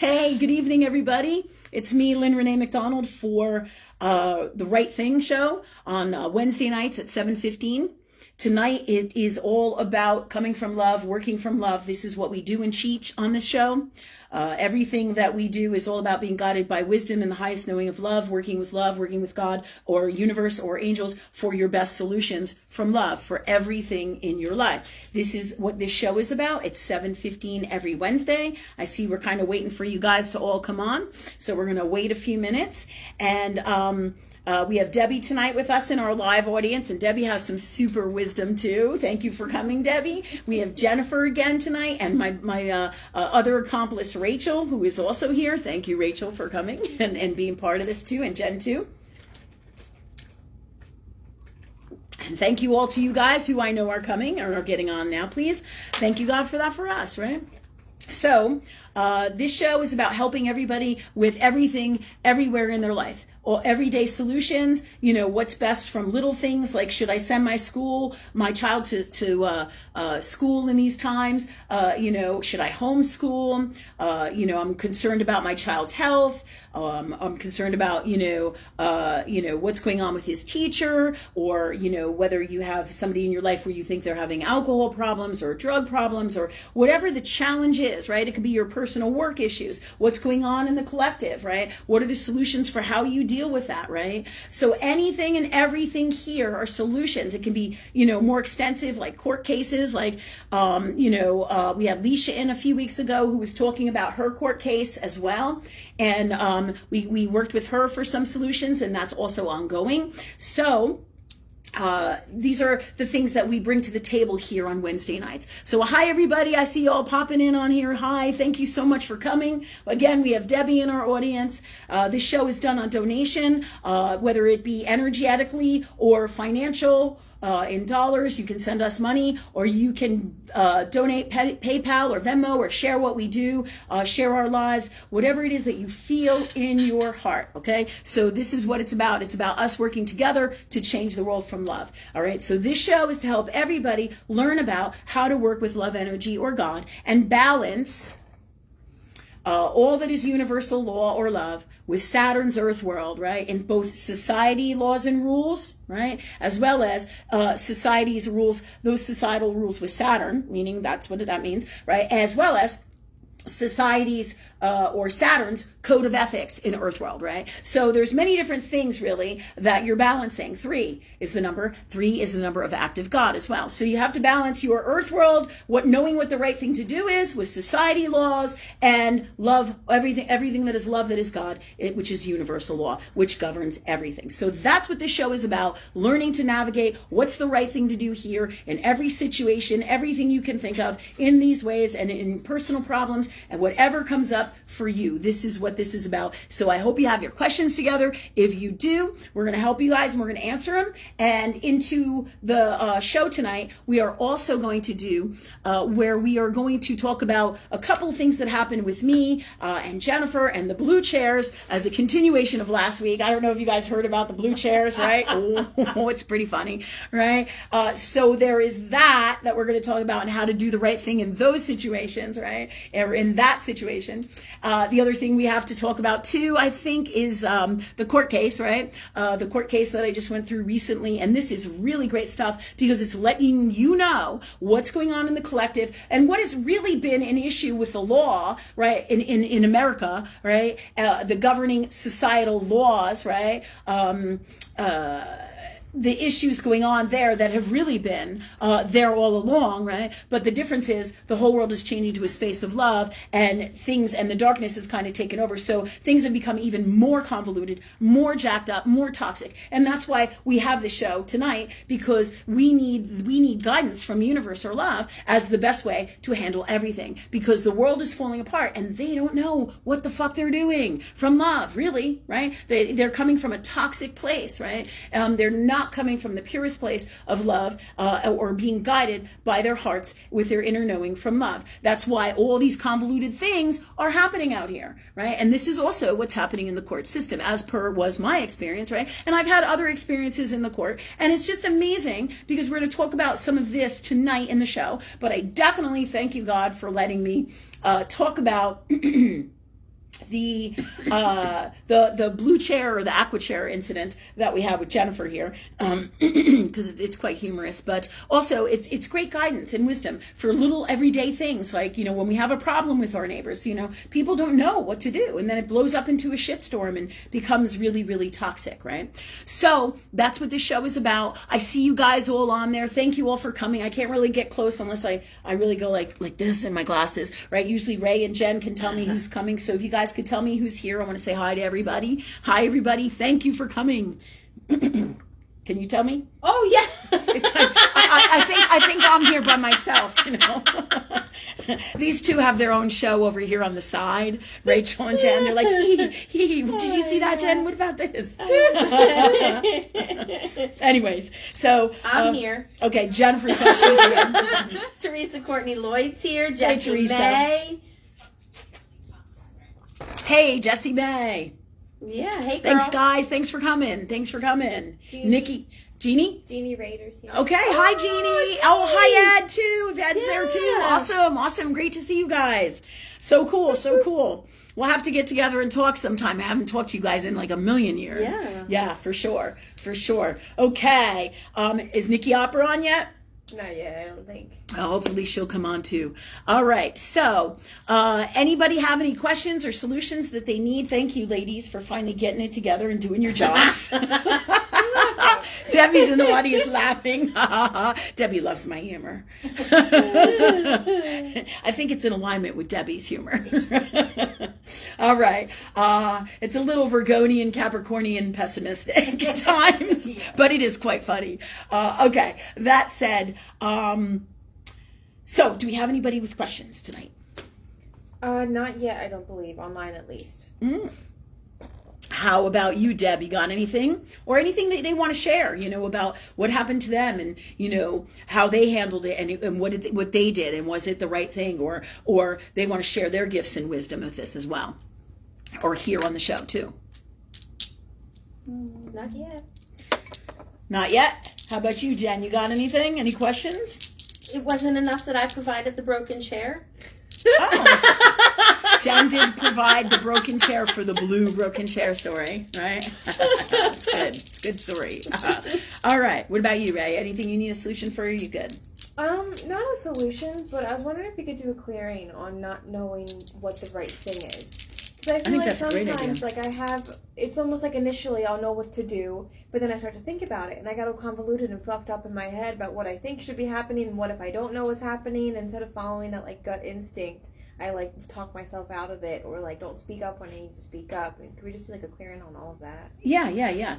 Hey, good evening, everybody. It's me, Lynn Rene MacDonald, for the Right Thing show on Wednesday nights at 7:15. Tonight, it is all about coming from love, working from love. This is what we do and teach on this show. Everything that we do is all about being guided by wisdom and the highest knowing of love, working with God or universe or angels for your best solutions from love for everything in your life. This is what this show is about. It's 7:15 every Wednesday. I see we're kind of waiting for you guys to all come on, so we're going to wait a few minutes. And we have Debbie tonight with us in our live audience, and Debbie has some super wisdom too. Thank you for coming, Debbie. We have Jennifer again tonight, and my other accomplice, Rachel, who is also here. Thank you, Rachel, for coming and being part of this too, and Jen too. And thank you all to you guys who I know are coming or are getting on now, please. Thank you, God, for that for us, right? So this show is about helping everybody with everything, everywhere in their life. Or everyday solutions, what's best from little things like, should I send my child to school in these times? Should I homeschool? I'm concerned about my child's health. I'm concerned about, what's going on with his teacher, or, whether you have somebody in your life where you think they're having alcohol problems or drug problems or whatever the challenge is, right? It could be your personal work issues. What's going on in the collective, right? What are the solutions for how you deal with that, right? So anything and everything here are solutions. It can be, more extensive, like court cases, like, we had Leisha in a few weeks ago who was talking about her court case as well. And we worked with her for some solutions, and that's also ongoing. So these are the things that we bring to the table here on Wednesday nights. So hi, everybody. I see you all popping in on here. Hi. Thank you so much for coming. Again, we have Debbie in our audience. This show is done on donation, whether it be energetically or financial. In dollars, you can send us money, or you can donate PayPal or Venmo, or share what we do, share our lives, whatever it is that you feel in your heart, okay? So this is what it's about. It's about us working together to change the world from love, all right? So this show is to help everybody learn about how to work with love energy or God and balance all that is universal law or love with Saturn's Earth world, right? In both society laws and rules, right? As well as society's rules, those societal rules with Saturn, meaning that's what that means, right? As well as society's or Saturn's code of ethics in Earth world, right? So there's many different things really that you're balancing. 3 is the number. 3 is the number of active God as well. So you have to balance your Earth world, knowing what the right thing to do is with society laws and love, everything that is love, that is God, which is universal law, which governs everything. So that's what this show is about, learning to navigate what's the right thing to do here in every situation, everything you can think of in these ways, and in personal problems and whatever comes up for you. This is what this is about. So I hope you have your questions together. If you do, we're going to help you guys and we're going to answer them. And into the show tonight, we are also going to do where we are going to talk about a couple of things that happened with me and Jennifer and the blue chairs as a continuation of last week. I don't know if you guys heard about the blue chairs, right? Oh, it's pretty funny, right? So there is that we're going to talk about, and how to do the right thing in those situations, right? Or in that situation. The other thing we have to talk about too, I think, is the court case, right? The court case that I just went through recently, and this is really great stuff because it's letting you know what's going on in the collective and what has really been an issue with the law, right? In America, right? The governing societal laws, right? The issues going on there that have really been there all along, right? But the difference is the whole world is changing to a space of love, and the darkness is kind of taken over. So things have become even more convoluted, more jacked up, more toxic. And that's why we have the show tonight, because we need guidance from universe or love as the best way to handle everything, because the world is falling apart and they don't know what the fuck they're doing from love, really, right? They're coming from a toxic place, right? They're not coming from the purest place of love or being guided by their hearts with their inner knowing from love. That's why all these convoluted things are happening out here, right? And this is also what's happening in the court system, as per was my experience, right? And I've had other experiences in the court, and it's just amazing because we're going to talk about some of this tonight in the show. But I definitely thank you, God, for letting me talk about the blue chair or the aqua chair incident that we had with Jennifer here, because it's quite humorous, but also it's great guidance and wisdom for little everyday things like, when we have a problem with our neighbors, people don't know what to do, and then it blows up into a shitstorm and becomes really, really toxic, right? So that's what this show is about. I see you guys all on there. Thank you all for coming. I can't really get close unless I really go like this in my glasses, right? Usually Ray and Jen can tell me who's coming. So if you guys could tell me who's here, I want to say hi to everybody. Hi, everybody. Thank you for coming. Can you tell me? Oh, yeah. I think I'm here by myself, These two have their own show over here on the side, Rachel and Jen. They're like, did you see that, Jen? What about this? Anyways, so I'm here. Okay, Jennifer says she's here. Teresa Courtney Lloyd's here. Jessie Teresa. May. Hey, Jessie May. Yeah, hey, girl. Thanks, guys. Thanks for coming. Jeannie. Nikki. Jeannie? Jeannie Rader's here. Okay, hi, Jeannie. Oh, hi, Ed, too. Ed's there, too. Awesome. Great to see you guys. So cool. We'll have to get together and talk sometime. I haven't talked to you guys in like a million years. Yeah, for sure. Okay. Is Nikki Opera on yet? Not yet, I don't think. Hopefully she'll come on too. All right. So, anybody have any questions or solutions that they need? Thank you, ladies, for finally getting it together and doing your jobs. Debbie's in the audience laughing. Debbie loves my humor. I think it's in alignment with Debbie's humor. All right. It's a little Virgonian, Capricornian, pessimistic at times, but it is quite funny. Okay. That said, so do we have anybody with questions tonight? Not yet, I don't believe. Online, at least. How about you, Deb? You got anything? Or anything that they want to share, about what happened to them and, how they handled it and what they did and was it the right thing? Or they want to share their gifts and wisdom with this as well. Or here on the show, too. Not yet. Not yet? How about you, Jen? You got anything? Any questions? It wasn't enough that I provided the broken chair? Oh. Jen did provide the broken chair for the blue broken chair story, right? It's good. It's a good story. All right. What about you, Ray? Anything you need a solution for? Are you good? Not a solution, but I was wondering if you could do a clearing on not knowing what the right thing is. Because I feel like that's a great sometimes, idea. it's almost like initially I'll know what to do, but then I start to think about it, and I got all convoluted and fucked up in my head about what I think should be happening and what if I don't know what's happening. Instead of following that, gut instinct, I, talk myself out of it, or, don't speak up when I need to speak up. And could we just do, a clearing on all of that? Yeah.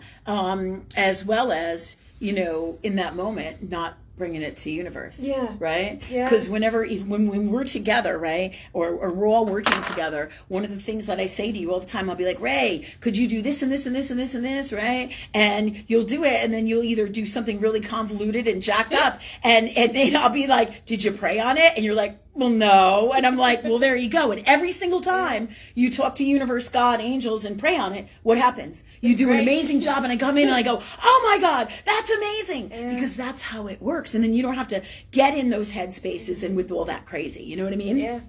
As well as, in that moment, not bringing it to universe. Yeah. Right? Yeah. Because when we're together, right, or we're all working together, one of the things that I say to you all the time, I'll be like, Ray, could you do this and this and this and this and this, right? And you'll do it, and then you'll either do something really convoluted and jacked up, and I'll be like, did you pray on it? And you're like, well, no. And I'm like, well, there you go. And every single time you talk to universe, God, angels, and pray on it, what happens? You do an amazing job, and I come in and I go, oh my God, that's amazing. Because that's how it works. And then you don't have to get in those headspaces and with all that crazy. You know what I mean? Yeah.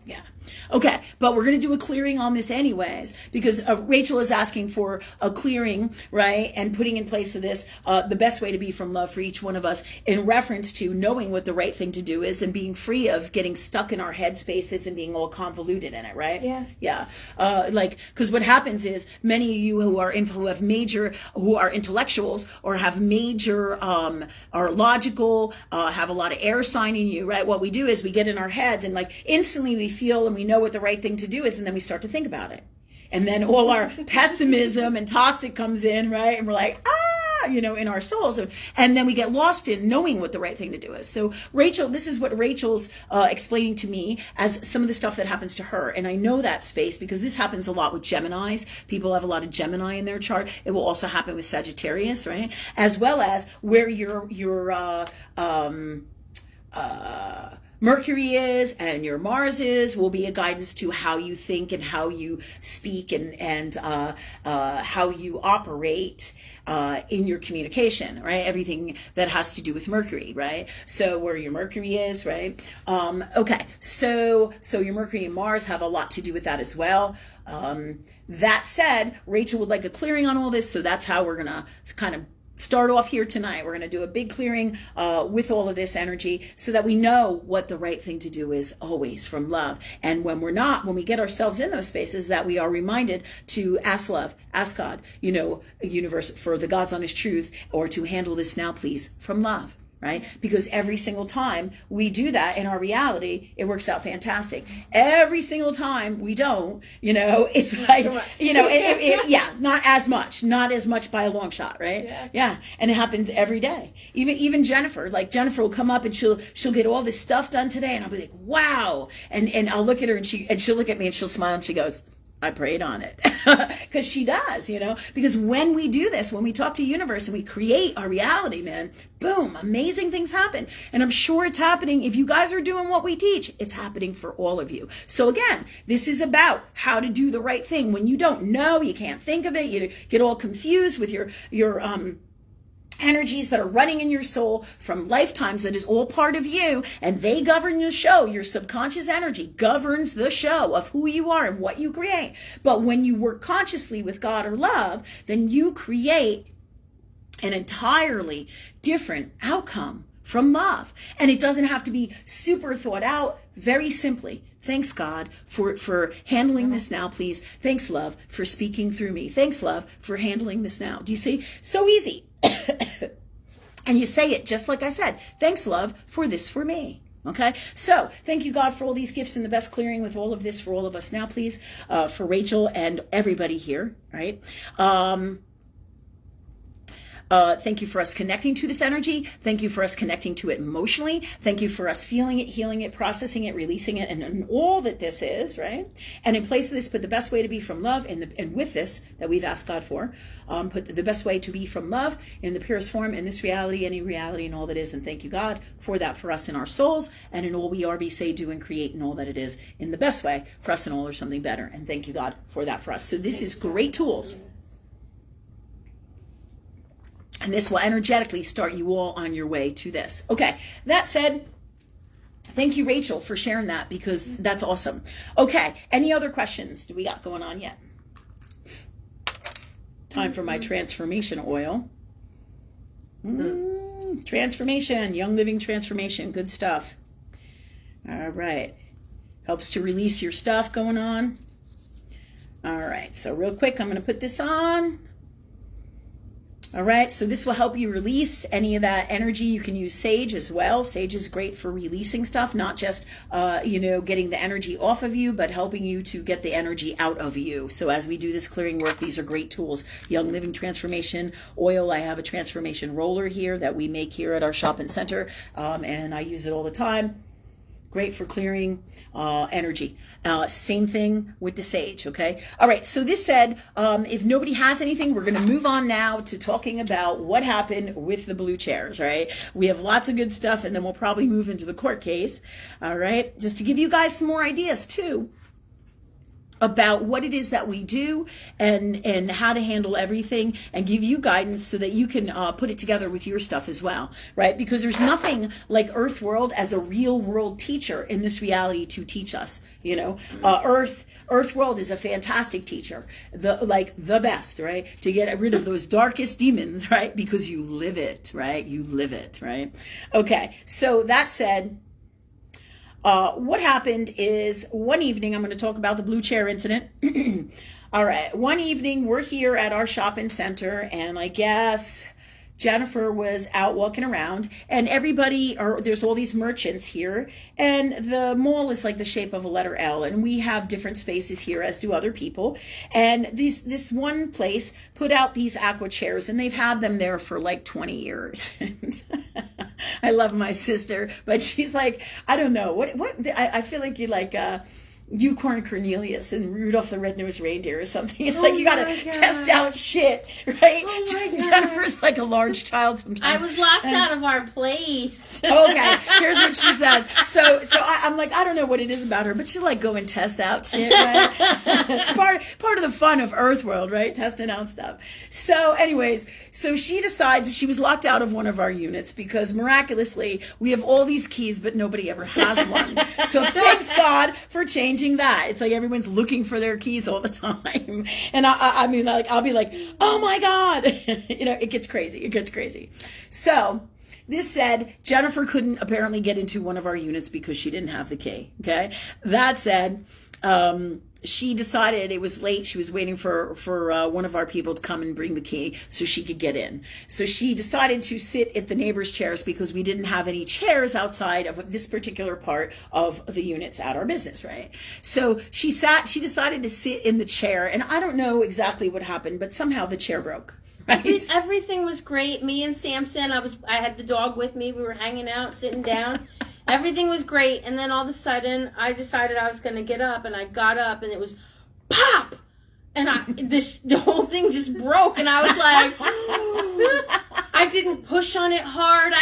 Okay, but we're going to do a clearing on this anyways, because Rachel is asking for a clearing, right, and putting in place of this the best way to be from love for each one of us in reference to knowing what the right thing to do is and being free of getting stuck in our head spaces and being all convoluted in it, right? Yeah. Because what happens is many of you who are intellectuals or have major, are logical, have a lot of air sign in you, right? What we do is we get in our heads and instantly we feel and we know what the right thing to do is, and then we start to think about it. And then all our pessimism and toxic comes in, right? And we're like, in our souls. And then we get lost in knowing what the right thing to do is. So Rachel, this is what Rachel's explaining to me as some of the stuff that happens to her. And I know that space because this happens a lot with Geminis. People have a lot of Gemini in their chart. It will also happen with Sagittarius, right? As well as where Mercury is and your Mars is will be a guidance to how you think and how you speak and how you operate in your communication, right? Everything that has to do with Mercury, right? So where your Mercury is, right? Okay, so your Mercury and Mars have a lot to do with that as well. That said, Rachel would like a clearing on all this, so that's how we're gonna kind of start off here tonight. We're going to do a big clearing with all of this energy so that we know what the right thing to do is always from love. And when we get ourselves in those spaces, that we are reminded to ask love, ask God, universe, for the God's honest truth, or to handle this now, please, from love. Right? Because every single time we do that in our reality, it works out fantastic. Every single time we don't, it's like, not as much by a long shot, right? Yeah. And it happens every day. Even Jennifer, Jennifer will come up and she'll get all this stuff done today, and I'll be like, wow. And I'll look at her and she'll look at me and she'll smile and she goes, I prayed on it. Because she does, because when we do this, when we talk to the universe and we create our reality, man, boom, amazing things happen. And I'm sure it's happening. If you guys are doing what we teach, it's happening for all of you. So again, this is about how to do the right thing. When you don't know, you can't think of it, you get all confused with your energies that are running in your soul from lifetimes that is all part of you, and they govern the show. Your subconscious energy governs the show of who you are and what you create. But when you work consciously with God or love, then you create an entirely different outcome from love. And it doesn't have to be super thought out. Very simply, thanks, God, for handling this now, please. Thanks, love, for speaking through me. Thanks, love, for handling this now. Do you see? So easy. And you say it just like I said. Thanks, love, for this for me. Okay, so thank you, God, for all these gifts and the best clearing with all of this for all of us now, please, for Rachel and everybody here, right? Thank you for us connecting to this energy. Thank you for us connecting to it emotionally. Thank you for us feeling it, healing it, processing it, releasing it, and all that this is, right? And in place of this, put the best way to be from love, and with this that we've asked God for, put the best way to be from love in the purest form in this reality, any reality, and all that is. And thank you, God, for that for us in our souls and in all we are, be, say, do, and create, and all that it is in the best way for us and all or something better. And thank you, God, for that for us. So this is great tools. And this will energetically start you all on your way to this. Okay, that said, thank you, Rachel, for sharing that, because that's awesome. Okay, any other questions do we got going on yet? Time for my transformation oil. Transformation, Young Living Transformation, good stuff. All right, helps to release your stuff going on. All right, so real quick, I'm going to put this on. All right, so this will help you release any of that energy. You can use sage as well. Sage is great for releasing stuff, not just, getting the energy off of you, but helping you to get the energy out of you. So as we do this clearing work, these are great tools. Young Living Transformation Oil. I have a transformation roller here that we make here at our shopping center, and I use it all the time. Great for clearing energy. Same thing with the sage, okay? All right, so this said, if nobody has anything, we're going to move on now to talking about what happened with the blue chairs, right? We have lots of good stuff, and then we'll probably move into the court case, all right? Just to give you guys some more ideas, too, about what it is that we do and how to handle everything, and give you guidance so that you can put it together with your stuff as well, right? Because there's nothing like Earth World as a real world teacher in this reality to teach us, Earth World is a fantastic teacher, the best, right? To get rid of those darkest demons, right? Because you live it, right? You live it, right? Okay, so that said, what happened is one evening, I'm going to talk about the blue chair incident. All right. One evening, we're here at our shopping center, and I guess Jennifer was out walking around, and there's all these merchants here, and the mall is like the shape of a letter L, and we have different spaces here, as do other people. And this one place put out these aqua chairs, and they've had them there for like 20 years. I love my sister, but she's like, I don't know, what I feel like you like, Unicorn Cornelius and Rudolph the Red-Nosed Reindeer or something. It's like you gotta test out shit, right? Oh my God. Jennifer's like a large child sometimes. I was locked out of our place. Okay, here's what she says. So I'm like, I don't know what it is about her, but she'll like go and test out shit, right? It's part of the fun of Earthworld, right? Testing out stuff. So anyways, so she decides she was locked out of one of our units because miraculously we have all these keys, but nobody ever has one. So thanks God for changing that. It's like everyone's looking for their keys all the time. And I mean, like, I'll be like, oh my God. It gets crazy. So this said, Jennifer couldn't apparently get into one of our units because she didn't have the key. Okay. That said, she decided it was late. She was waiting for one of our people to come and bring the key so she could get in. So she decided to sit at the neighbors' chairs because we didn't have any chairs outside of this particular part of the units at our business, right? So she decided to sit in the chair, and I don't know exactly what happened, but somehow the chair broke. Right? Everything was great. Me and Samson, I had the dog with me. We were hanging out, sitting down. Everything was great, and then all of a sudden, I decided I was going to get up, and I got up, and it was pop, and the whole thing just broke, and I was like, I didn't push on it hard.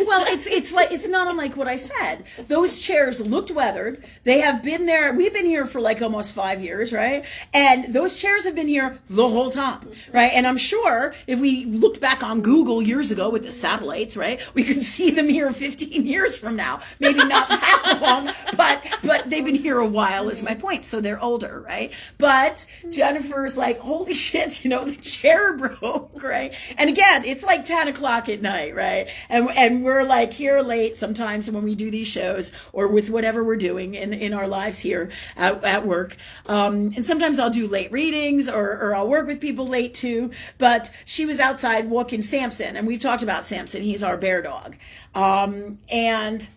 Well, it's not unlike what I said. Those chairs looked weathered. They have been there. We've been here for like almost 5 years, right? And those chairs have been here the whole time, right? And I'm sure if we looked back on Google years ago with the satellites, right, we could see them here 15 years from now. Maybe not that long, but they've been here a while is my point. So they're older, right? But Jennifer's like, holy shit, the chair broke, right? And again, it's like 10 o'clock at night, right? And we're like here late sometimes when we do these shows or with whatever we're doing in our lives here at work. And sometimes I'll do late readings or I'll work with people late too. But she was outside walking Samson, and we've talked about Samson. He's our bear dog. And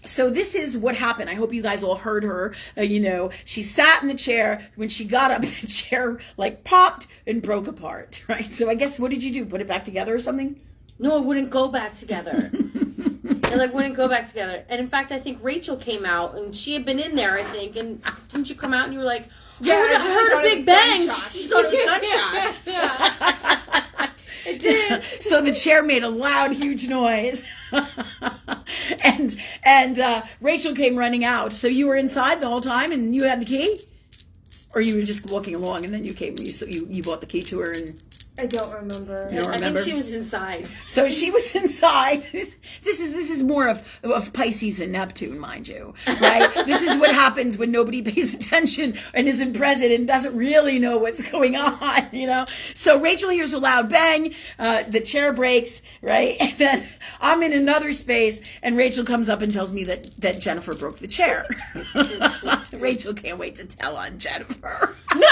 so this is what happened. I hope you guys all heard her. She sat in the chair. When she got up, the chair like popped and broke apart, right? So I guess, what did you do? Put it back together or something? No, it wouldn't go back together. It wouldn't go back together. And in fact, I think Rachel came out, and she had been in there, I think. And didn't you come out and you were like, I heard a big bang. She thought it was gunshots. It did. So the chair made a loud, huge noise. and Rachel came running out. So you were inside the whole time and you had the key? Or you were just walking along and then you came, you bought the key to her and... I don't remember. You don't remember? I think she was inside. So she was inside. This is more of Pisces and Neptune, mind you, right? This is what happens when nobody pays attention and isn't present and doesn't really know what's going on, So Rachel hears a loud bang, the chair breaks, right? And then I'm in another space, and Rachel comes up and tells me that Jennifer broke the chair. Rachel can't wait to tell on Jennifer. No!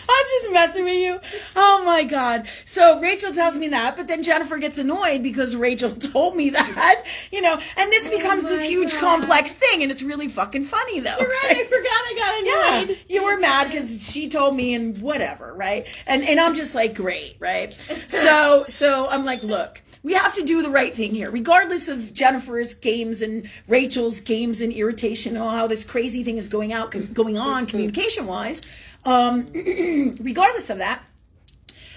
I'm just messing with you. Oh my God. So Rachel tells me that, but then Jennifer gets annoyed because Rachel told me that, and this becomes this huge complex thing, and it's really fucking funny though. You're right. I forgot I got annoyed. Yeah, you were mad because she told me and whatever, right? And I'm just like, great, right? So I'm like, look, we have to do the right thing here, regardless of Jennifer's games and Rachel's games and irritation, or how this crazy thing is going on communication-wise. Regardless of that,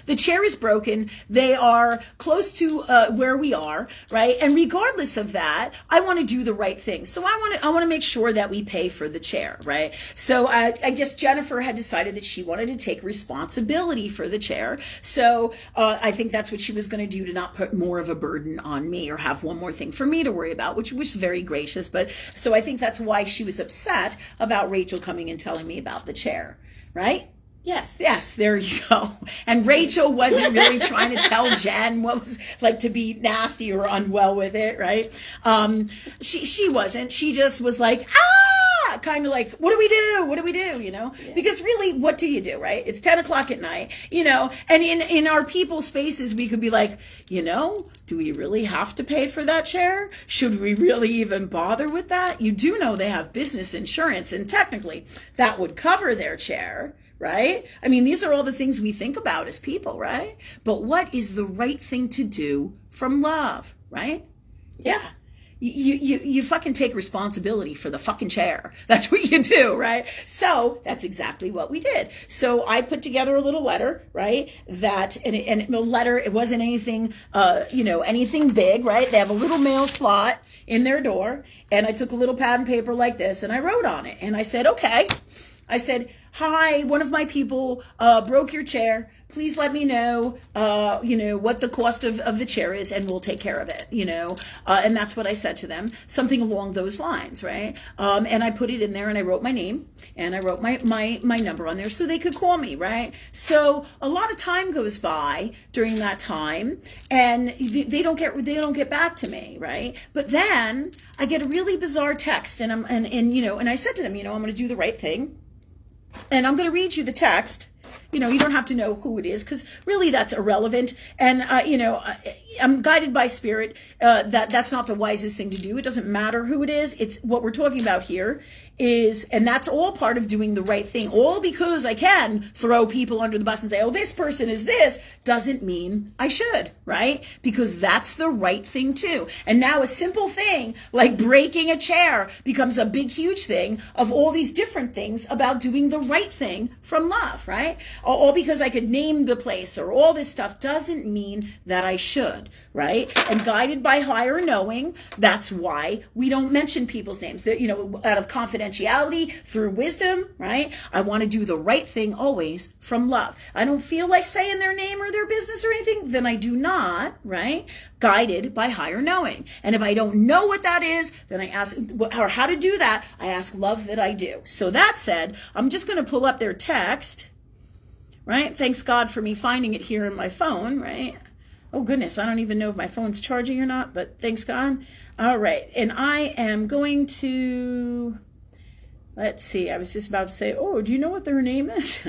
the chair is broken. They are close to where we are, right? And regardless of that, I want to do the right thing. So I want to make sure that we pay for the chair, right? So I guess Jennifer had decided that she wanted to take responsibility for the chair. So I think that's what she was going to do, to not put more of a burden on me or have one more thing for me to worry about, which was very gracious. But so I think that's why she was upset about Rachel coming and telling me about the chair, right? Yes, there you go. And Rachel wasn't really trying to tell Jen what was like to be nasty or unwell with it, right? She wasn't. She just was like, kind of like, what do we do? Yeah. Because really, what do you do, right? It's 10 o'clock at night, and in our people spaces, we could be like, do we really have to pay for that chair? Should we really even bother with that? You do know they have business insurance, and technically that would cover their chair, right? I mean, these are all the things we think about as people, right? But what is the right thing to do from love, right? Yeah. You fucking take responsibility for the fucking chair. That's what you do, right? So that's exactly what we did. So I put together a little letter, right? And the letter, it wasn't anything, anything big, right? They have a little mail slot in their door, and I took a little pad and paper like this, and I wrote on it, and I said, okay. I said, hi, one of my people broke your chair. Please let me know, what the cost of the chair is, and we'll take care of it, and that's what I said to them, something along those lines, right? And I put it in there, and I wrote my name, and I wrote my number on there so they could call me, right? So a lot of time goes by during that time, and they don't get back to me, right? But then I get a really bizarre text, and I said to them, I'm going to do the right thing. And I'm going to read you the text. You don't have to know who it is, because really that's irrelevant. And, I'm guided by spirit. That's not the wisest thing to do. It doesn't matter who it is. It's what we're talking about here and that's all part of doing the right thing. All because I can throw people under the bus and say, oh, this person is this, doesn't mean I should, right? Because that's the right thing too. And now a simple thing like breaking a chair becomes a big, huge thing of all these different things about doing the right thing from love, right? All because I could name the place or all this stuff doesn't mean that I should, right? And guided by higher knowing, that's why we don't mention people's names. They're, out of confidentiality, through wisdom, right? I want to do the right thing always from love. I don't feel like saying their name or their business or anything, then I do not, right? Guided by higher knowing. And if I don't know what that is, then I ask, or how to do that, I ask love that I do. So that said, I'm just going to pull up their text, right? Thanks God for me finding it here in my phone, right? Oh, goodness, I don't even know if my phone's charging or not, but thanks God. All right, and I am going to, let's see, I was just about to say, oh, do you know what their name is?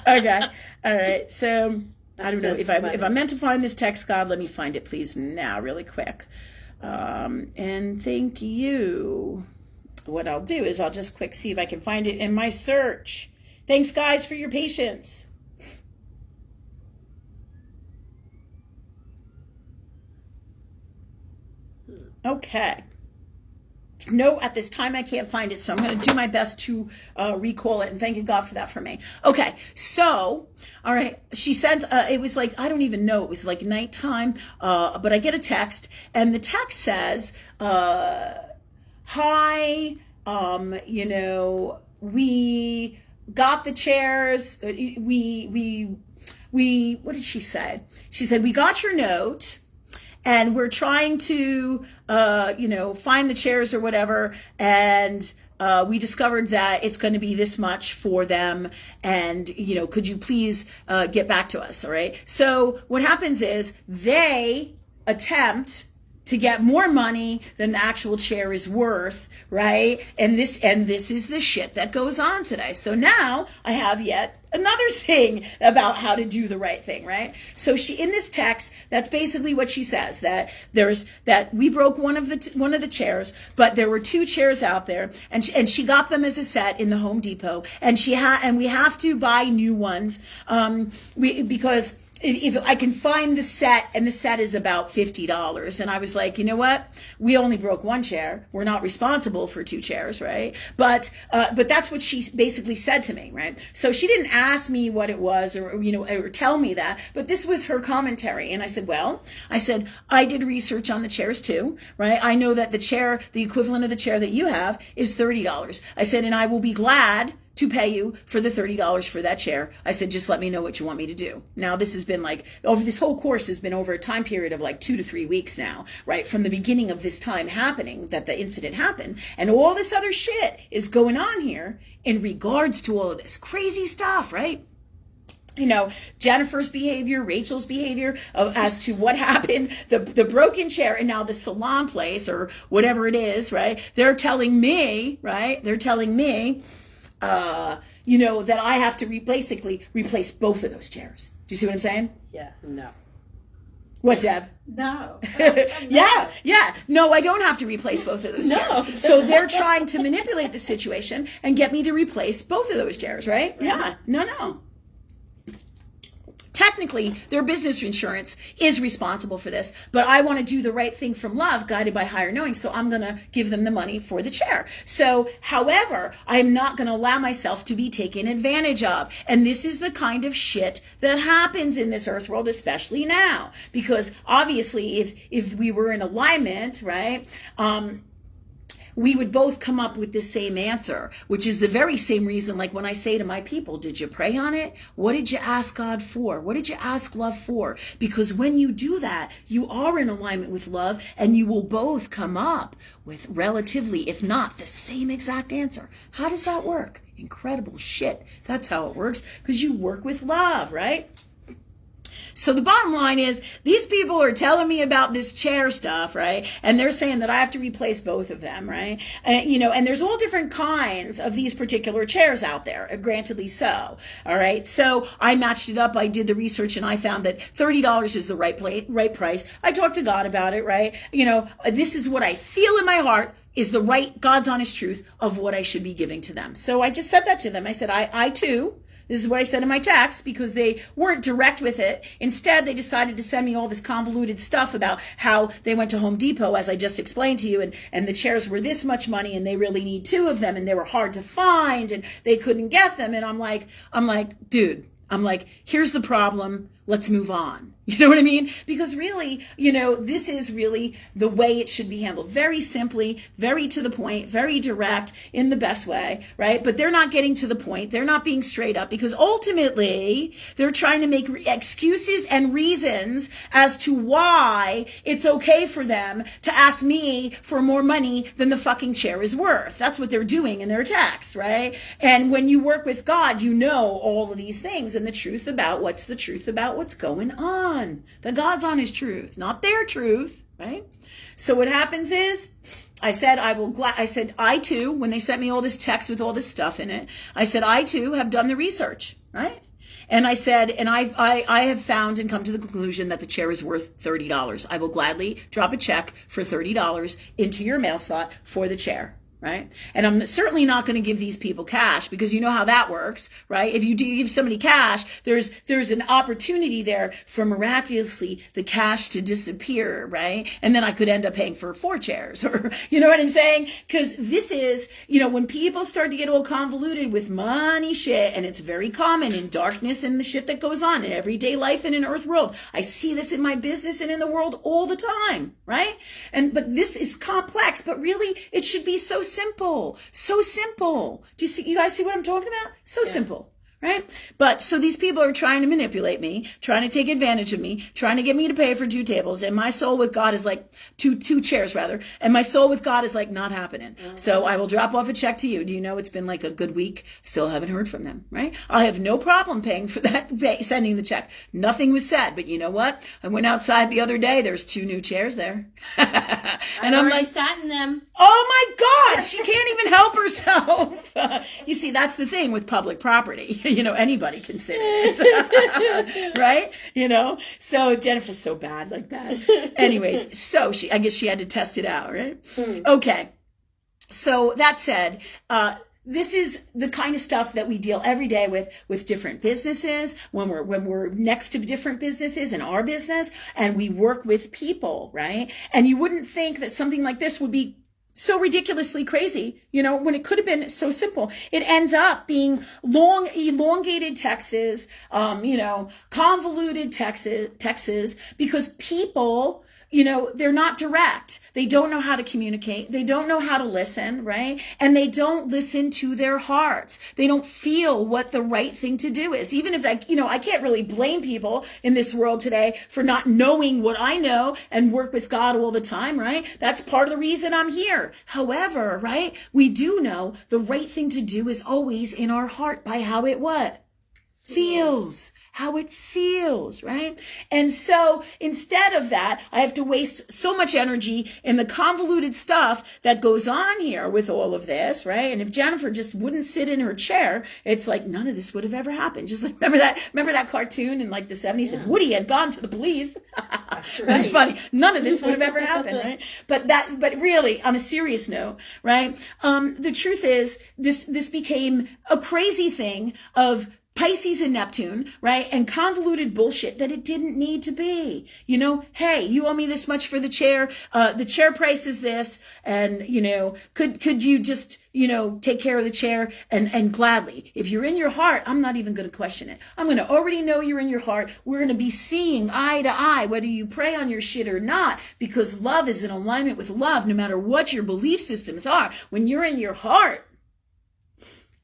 Okay, all right, so I don't know, if I meant to find this text, God, let me find it, please, now, really quick. And thank you. What I'll do is I'll just quick see if I can find it in my search. Thanks, guys, for your patience. Okay. No, at this time I can't find it, so I'm going to do my best to recall it, and thank you God for that for me. Okay, so, all right, she sent, it was like, I don't even know, it was like nighttime, but I get a text, and the text says, hi, we got the chairs, we, what did she say? She said, we got your note, and we're trying to, find the chairs or whatever, and we discovered that it's going to be this much for them, and, could you please get back to us, all right? So what happens is they attempt to get more money than the actual chair is worth, right? And this is the shit that goes on today. So now I have yet another thing about how to do the right thing, right? So she, in this text, that's basically what she says, that we broke one of the chairs, but there were two chairs out there, and she got them as a set in the Home Depot, and we have to buy new ones, because if I can find the set, and the set is about $50, and I was like, you know what? We only broke one chair. We're not responsible for two chairs, right? But that's what she basically said to me, right? So she didn't ask me what it was, or tell me that, but this was her commentary, and I said, I did research on the chairs too, right? I know that the equivalent of the chair that you have is $30. I said, and I will be glad to pay you for the $30 for that chair. I said, just let me know what you want me to do. Now, this has been this whole course has been over a time period of 2 to 3 weeks now, right? From the beginning of this time happening, that the incident happened, and all this other shit is going on here in regards to all of this crazy stuff, right? Jennifer's behavior, Rachel's behavior as to what happened, the broken chair, and now the salon place or whatever it is, right? They're telling me, right? That I have to basically replace both of those chairs. Do you see what I'm saying? Yeah, no. What's Deb? No. Yeah. No, I don't have to replace both of those chairs. So they're trying to manipulate the situation and get me to replace both of those chairs, right? Yeah. No. Technically, technically their business insurance is responsible for this, but I want to do the right thing from love, guided by higher knowing, so I'm going to give them the money for the chair. So, however, I'm not going to allow myself to be taken advantage of. And this is the kind of shit that happens in this earth world, especially now, because obviously if we were in alignment, right, we would both come up with the same answer, which is the very same reason, like when I say to my people, did you pray on it? What did you ask God for? What did you ask love for? Because when you do that, you are in alignment with love, and you will both come up with relatively, if not the same exact answer. How does that work? Incredible shit. That's how it works, because you work with love, right? So the bottom line is, these people are telling me about this chair stuff, right? And they're saying that I have to replace both of them, right? And there's all different kinds of these particular chairs out there, grantedly so. All right. So I matched it up. I did the research, and I found that $30 is the right price. I talked to God about it, right? This is what I feel in my heart is the right, God's honest truth of what I should be giving to them. So I just said that to them. I said, I too, this is what I said in my text, because they weren't direct with it. Instead, they decided to send me all this convoluted stuff about how they went to Home Depot, as I just explained to you, and the chairs were this much money, and they really need 2 of them, and they were hard to find, and they couldn't get them. And I'm like, dude, here's the problem. Let's move on. You know what I mean? Because really, this is really the way it should be handled. Very simply, very to the point, very direct, in the best way, right? But they're not getting to the point. They're not being straight up, because ultimately they're trying to make excuses and reasons as to why it's okay for them to ask me for more money than the fucking chair is worth. That's what they're doing in their text, right? And when you work with God, you know all of these things and the truth about what's the truth about what's going on. The God's honest truth, not their truth, right? So what happens is, I said, I too, when they sent me all this text with all this stuff in it, I said, I too have done the research, right? And I said, and I have found and come to the conclusion that the chair is worth $30. I will gladly drop a check for $30 into your mail slot for the chair. Right? And I'm certainly not going to give these people cash, because you know how that works, right? If you do give somebody cash, there's an opportunity there for miraculously the cash to disappear, right? And then I could end up paying for 4 chairs, or you know what I'm saying? Because this is, when people start to get all convoluted with money shit, and it's very common in darkness and the shit that goes on in everyday life and in earth world. I see this in my business and in the world all the time, right? But this is complex, but really it should be so simple. Do you guys see what I'm talking about? So simple, right? But so these people are trying to manipulate me, trying to take advantage of me, trying to get me to pay for 2 tables, and my soul with God is like two chairs rather, and my soul with God is like not happening. Mm-hmm. So I will drop off a check to you. Do you know it's been like a good week? Still haven't heard from them, right? I have no problem paying for that, sending the check. Nothing was said, but you know what? I went outside the other day. There's 2 new chairs there, and I'm like, sat in them. Oh my God, she can't even help herself. You see, that's the thing with public property. Anybody can sit in it, right? So Jennifer's so bad like that. Anyways, so I guess she had to test it out, right? Okay. So that said, this is the kind of stuff that we deal every day with different businesses, when we're next to different businesses in our business, and we work with people, right? And you wouldn't think that something like this would be so ridiculously crazy, when it could have been so simple. It ends up being elongated texts, convoluted texts, because people, they're not direct. They don't know how to communicate. They don't know how to listen, right? And they don't listen to their hearts. They don't feel what the right thing to do is. Even if I can't really blame people in this world today for not knowing what I know and work with God all the time, right? That's part of the reason I'm here. However, right, we do know the right thing to do is always in our heart by how it what? How it feels, right? And so instead of that, I have to waste so much energy in the convoluted stuff that goes on here with all of this, right? And if Jennifer just wouldn't sit in her chair, it's like none of this would have ever happened. Just like remember that cartoon in like the 70s? Yeah. If Woody had gone to the police, that's right. That's funny. None of this would have ever happened, right? But really, on a serious note, right? The truth is, this became a crazy thing of Pisces and Neptune, right? And convoluted bullshit that it didn't need to be. You know, hey, you owe me this much for the chair. The chair price is this. And, you know, could you just, you know, take care of the chair? And gladly, if you're in your heart, I'm not even going to question it. I'm going to already know you're in your heart. We're going to be seeing eye to eye, whether you pray on your shit or not, because love is in alignment with love, no matter what your belief systems are. When you're in your heart,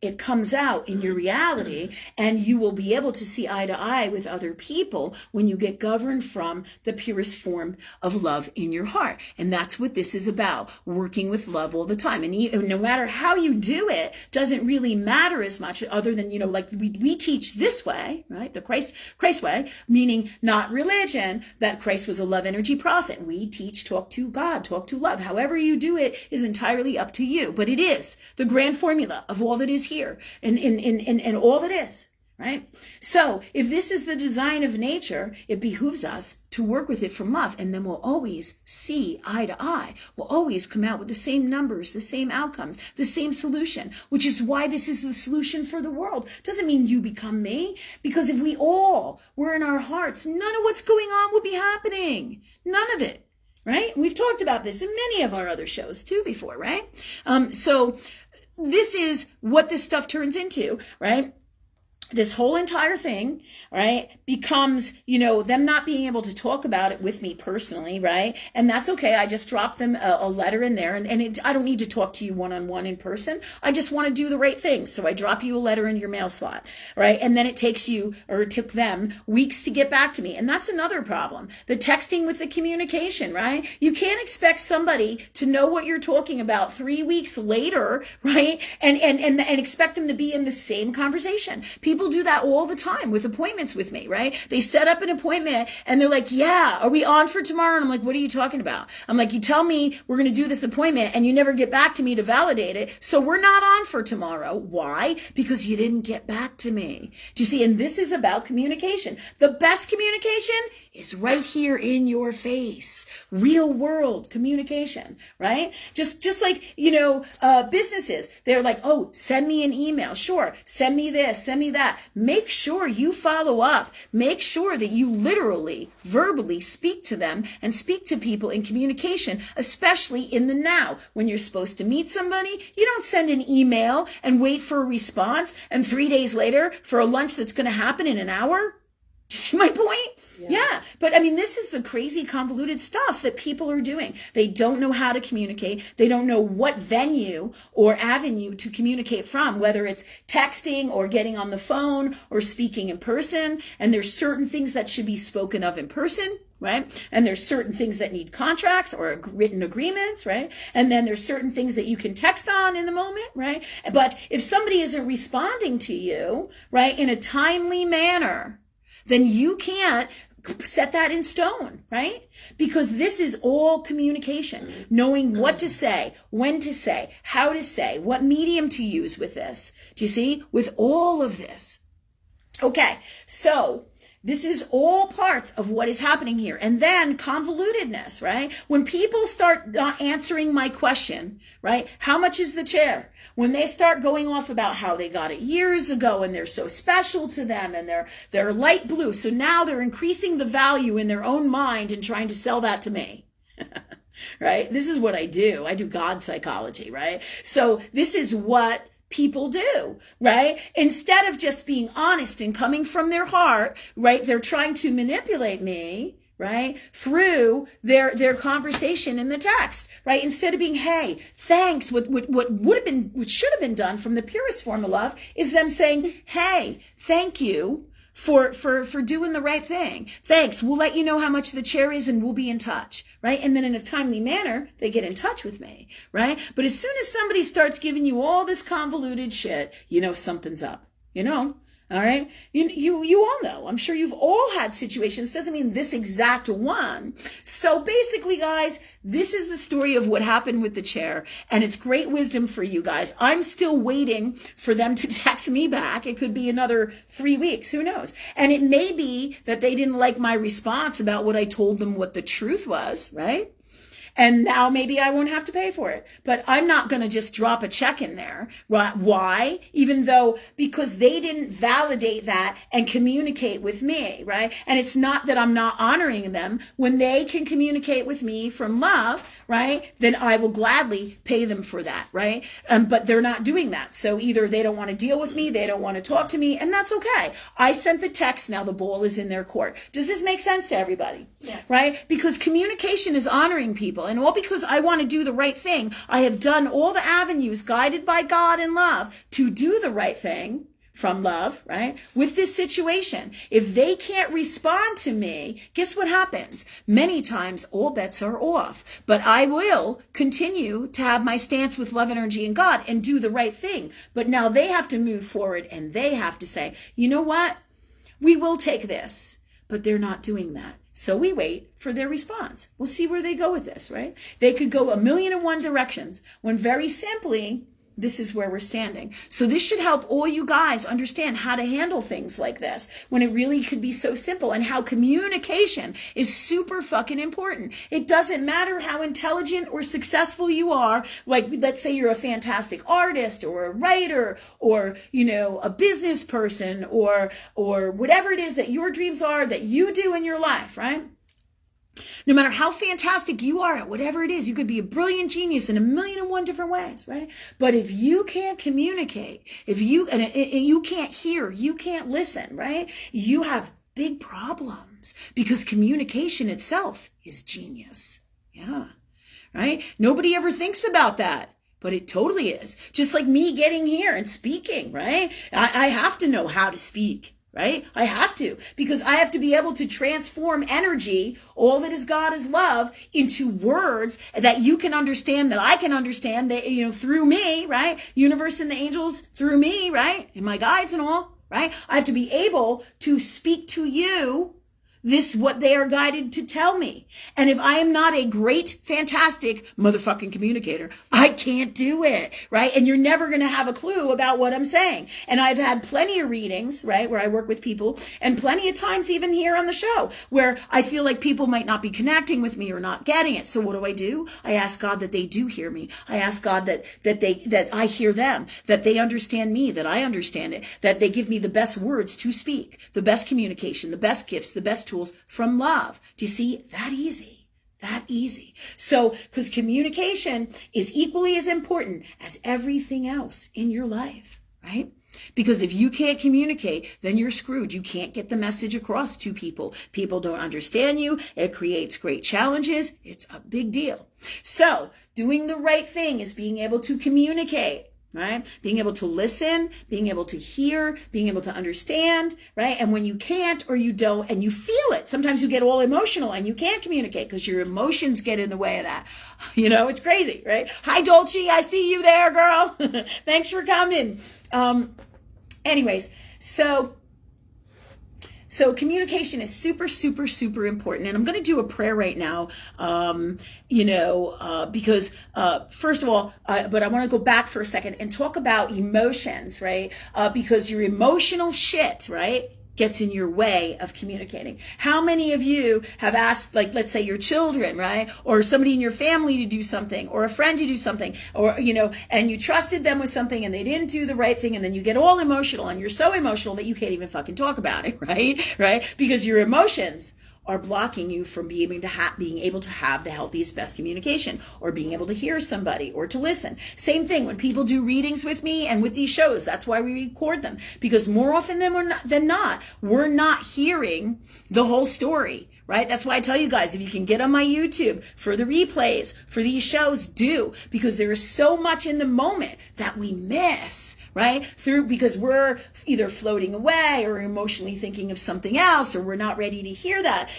it comes out in your reality, and you will be able to see eye to eye with other people when you get governed from the purest form of love in your heart. And that's what this is about, working with love all the time. And no matter how you do it, doesn't really matter as much, other than, you know, like we teach this way, right? The Christ way, meaning not religion, that Christ was a love energy prophet. We teach talk to God, talk to love. However you do it is entirely up to you. But it is the grand formula of all that is here and all that is, right? So if this is the design of nature, it behooves us to work with it from love, and then we'll always see eye to eye. We'll always come out with the same numbers, the same outcomes, the same solution, which is why this is the solution for the world. Doesn't mean you become me, because if we all were in our hearts, none of what's going on would be happening. None of it. Right? We've talked about this in many of our other shows too before, right? So this is what this stuff turns into, right? This whole entire thing, right, becomes, you know, them not being able to talk about it with me personally, right? And that's okay. I just drop them a letter in there, and I don't need to talk to you one-on-one in person. I just want to do the right thing. So I drop you a letter in your mail slot, right? And then it took them weeks to get back to me. And that's another problem. The texting with the communication, right? You can't expect somebody to know what you're talking about 3 weeks later, right? And expect them to be in the same conversation. People do that all the time with appointments with me, right? They set up an appointment and they're like, yeah, are we on for tomorrow? And I'm like, what are you talking about? I'm like, you tell me we're going to do this appointment and you never get back to me to validate it. So we're not on for tomorrow. Why? Because you didn't get back to me. Do you see? And this is about communication. The best communication is right here in your face. Real world communication, right? Just like, you know, businesses, they're like, oh, send me an email. Sure. Send me this, send me that. Make sure you follow up. Make sure that you literally, verbally speak to them and speak to people in communication, especially in the now. When you're supposed to meet somebody, you don't send an email and wait for a response, and 3 days later for a lunch that's going to happen in an hour. Do you see my point? Yeah. But I mean, this is the crazy convoluted stuff that people are doing. They don't know how to communicate. They don't know what venue or avenue to communicate from, whether it's texting or getting on the phone or speaking in person. And there's certain things that should be spoken of in person, right? And there's certain things that need contracts or written agreements, right? And then there's certain things that you can text on in the moment, right? But if somebody isn't responding to you, right, in a timely manner, then you can't set that in stone, right? Because this is all communication, knowing what to say, when to say, how to say, what medium to use with this. Do you see? With all of this. Okay, so this is all parts of what is happening here. And then convolutedness, right? When people start not answering my question, right? How much is the chair? When they start going off about how they got it years ago and they're so special to them and they're light blue. So now they're increasing the value in their own mind and trying to sell that to me. Right? This is what I do. I do God psychology, right? So this is what people do, right? Instead of just being honest and coming from their heart, right? They're trying to manipulate me, right? Through their conversation in the text, right? Instead of being, hey, thanks, what should have been done from the purest form of love is them saying, hey, thank you for doing the right thing. Thanks. We'll let you know how much the chair is and we'll be in touch, right? And then in a timely manner, they get in touch with me, right? But as soon as somebody starts giving you all this convoluted shit, you know something's up, you know? All right. You all know. I'm sure you've all had situations. Doesn't mean this exact one. So basically, guys, this is the story of what happened with the chair. And it's great wisdom for you guys. I'm still waiting for them to text me back. It could be another 3 weeks. Who knows? And it may be that they didn't like my response about what I told them what the truth was, right? And now maybe I won't have to pay for it. But I'm not going to just drop a check in there. Why? Because they didn't validate that and communicate with me, right? And it's not that I'm not honoring them. When they can communicate with me from love, right, then I will gladly pay them for that, right? But they're not doing that. So either they don't want to deal with me, they don't want to talk to me, and that's okay. I sent the text, now the ball is in their court. Does this make sense to everybody? Yes. Right? Because communication is honoring people, and all because I want to do the right thing. I have done all the avenues guided by God and love to do the right thing from love, right? With this situation, if they can't respond to me, guess what happens? Many times all bets are off, but I will continue to have my stance with love, energy, and God and do the right thing. But now they have to move forward and they have to say, you know what? We will take this, but they're not doing that. So we wait for their response. We'll see where they go with this, right? They could go 1,000,001 directions when very simply, this is where we're standing. So this should help all you guys understand how to handle things like this when it really could be so simple, and how communication is super fucking important. It doesn't matter how intelligent or successful you are. Like, let's say you're a fantastic artist or a writer or, a business person or whatever it is that your dreams are that you do in your life, right? No matter how fantastic you are at whatever it is, you could be a brilliant genius in 1,000,001 different ways, right? But if you can't communicate, and you can't hear, you can't listen, right? You have big problems, because communication itself is genius. Yeah, right? Nobody ever thinks about that. But it totally is. Just like me getting here and speaking, right? I have to know how to speak. Right? I have to, because I have to be able to transform energy, all that is God is love, into words that you can understand, that I can understand, that, through me, right? Universe and the angels through me, right? And my guides and all, right? I have to be able to speak to you what they are guided to tell me. And if I am not a great, fantastic motherfucking communicator, I can't do it, right? And you're never going to have a clue about what I'm saying. And I've had plenty of readings, right, where I work with people, and plenty of times even here on the show, where I feel like people might not be connecting with me or not getting it. So what do? I ask God that they do hear me. I ask God that I hear them, that they understand me, that I understand it, that they give me the best words to speak, the best communication, the best gifts, the best tools from love. Do you see? That easy. So, because communication is equally as important as everything else in your life, right? Because if you can't communicate, then you're screwed. You can't get the message across to people. People don't understand you. It creates great challenges. It's a big deal. So, doing the right thing is being able to communicate. Right? Being able to listen, being able to hear, being able to understand, right? And when you can't or you don't, and you feel it, sometimes you get all emotional and you can't communicate because your emotions get in the way of that. It's crazy, right? Hi, Dolce, I see you there, girl. Thanks for coming. Anyways, so communication is super, super, super important. And I'm going to do a prayer right now, because first of all, but I want to go back for a second and talk about emotions, right? Because your emotional shit, right, gets in your way of communicating. How many of you have asked, like, let's say your children, right, or somebody in your family to do something, or a friend to do something, or, and you trusted them with something and they didn't do the right thing, and then you get all emotional, and you're so emotional that you can't even fucking talk about it, right? Because your emotions are blocking you from being able to have the healthiest, best communication, or being able to hear somebody or to listen. Same thing when people do readings with me and with these shows. That's why we record them, because more often than not, we're not hearing the whole story. Right? That's why I tell you guys, if you can get on my YouTube for the replays for these shows, do, because there is so much in the moment that we miss, right? Because we're either floating away or emotionally thinking of something else, or we're not ready to hear that,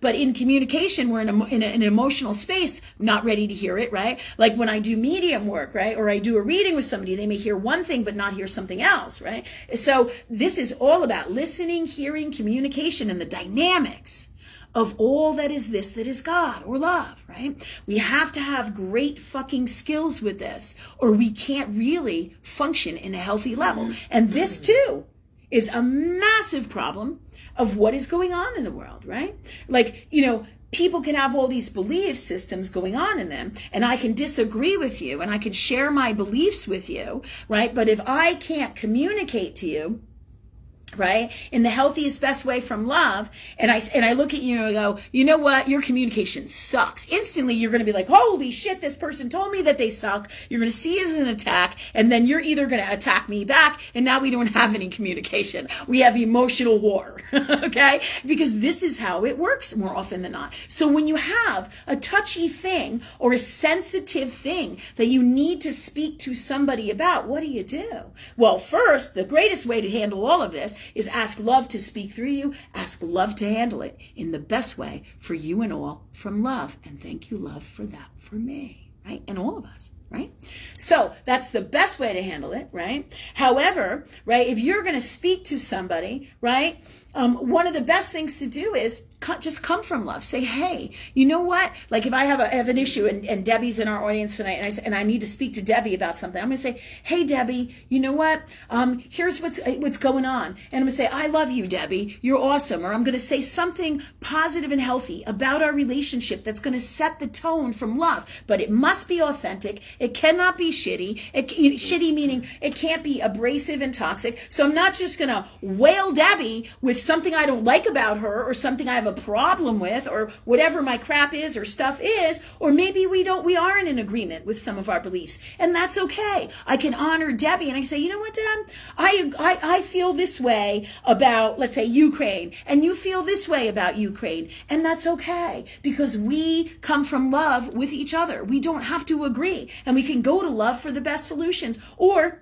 But in communication, we're in an emotional space, not ready to hear it, right? Like when I do medium work, right? Or I do a reading with somebody, they may hear one thing but not hear something else, right? So this is all about listening, hearing, communication, and the dynamics of all that is God or love, right? We have to have great fucking skills with this, or we can't really function in a healthy level. And this too is a massive problem of what is going on in the world, right? Like, people can have all these belief systems going on in them, and I can disagree with you, and I can share my beliefs with you, right? But if I can't communicate to you, right, in the healthiest, best way from love, and I look at you and I go, you know what, your communication sucks. Instantly, you're going to be like, holy shit, this person told me that they suck. You're going to see it as an attack, and then you're either going to attack me back, and now we don't have any communication. We have emotional war, okay? Because this is how it works more often than not. So when you have a touchy thing or a sensitive thing that you need to speak to somebody about, what do? Well, first, the greatest way to handle all of this is ask love to speak through you, ask love to handle it in the best way for you and all from love. And thank you, love, for that for me, right? And all of us, right? So that's the best way to handle it, right? However, right, if you're going to speak to somebody, right, one of the best things to do is just come from love. Say, hey, you know what? Like if I have an issue and Debbie's in our audience tonight and I need to speak to Debbie about something, I'm going to say, hey, Debbie, you know what? Here's what's going on. And I'm going to say, I love you, Debbie. You're awesome. Or I'm going to say something positive and healthy about our relationship that's going to set the tone from love. But it must be authentic. It cannot be shitty. Shitty meaning it can't be abrasive and toxic. So I'm not just going to wail Debbie with something I don't like about her or something I have a problem with or whatever my crap is or stuff is, or maybe we aren't in agreement with some of our beliefs, and that's okay. I can honor Debbie and I can say, you know what, Deb, I feel this way about, let's say, Ukraine, and you feel this way about Ukraine, and that's okay because we come from love with each other. We don't have to agree, and we can go to love for the best solutions, or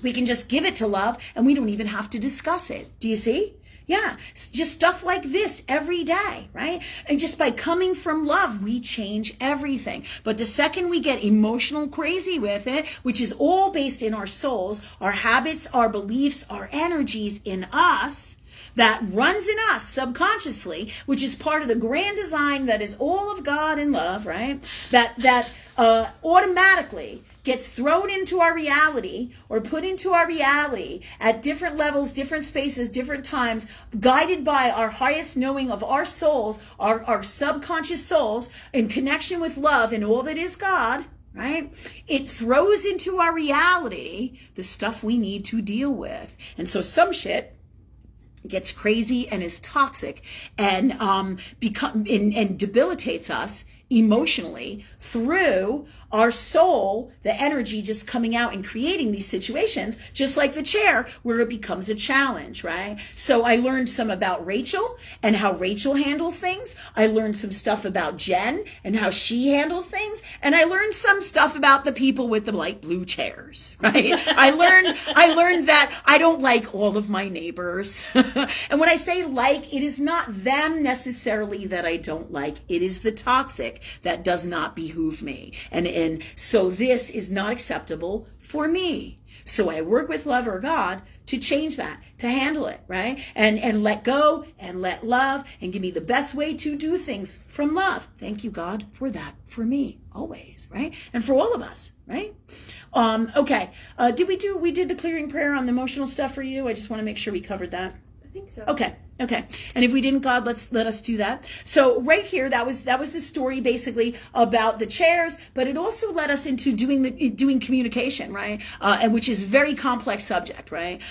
we can just give it to love and we don't even have to discuss it. Do you see? Yeah, just stuff like this every day, right? And just by coming from love, we change everything. But the second we get emotional crazy with it, which is all based in our souls, our habits, our beliefs, our energies in us, that runs in us subconsciously, which is part of the grand design that is all of God and love, right? That automatically gets thrown into our reality or put into our reality at different levels, different spaces, different times, guided by our highest knowing of our souls, our subconscious souls, in connection with love and all that is God, right? It throws into our reality the stuff we need to deal with. And so some shit gets crazy and is toxic and and debilitates us emotionally through our soul, the energy just coming out and creating these situations, just like the chair, where it becomes a challenge, right? So I learned some about Rachel and how Rachel handles things. I learned some stuff about Jen and how she handles things. And I learned some stuff about the people with the light blue chairs, right? I learned that I don't like all of my neighbors. And when I say like, it is not them necessarily that I don't like. It is the toxic that does not behoove me. And so this is not acceptable for me. So I work with love or God to change that, to handle it, right? And let go and let love and give me the best way to do things from love. Thank you, God, for that for me always, right? And for all of us, right? Okay. We did the clearing prayer on the emotional stuff for you? I just want to make sure we covered that. I think so. Okay. And if we didn't, God, let us do that. So right here, that was the story basically about the chairs, but it also led us into doing communication, right? And which is a very complex subject, right?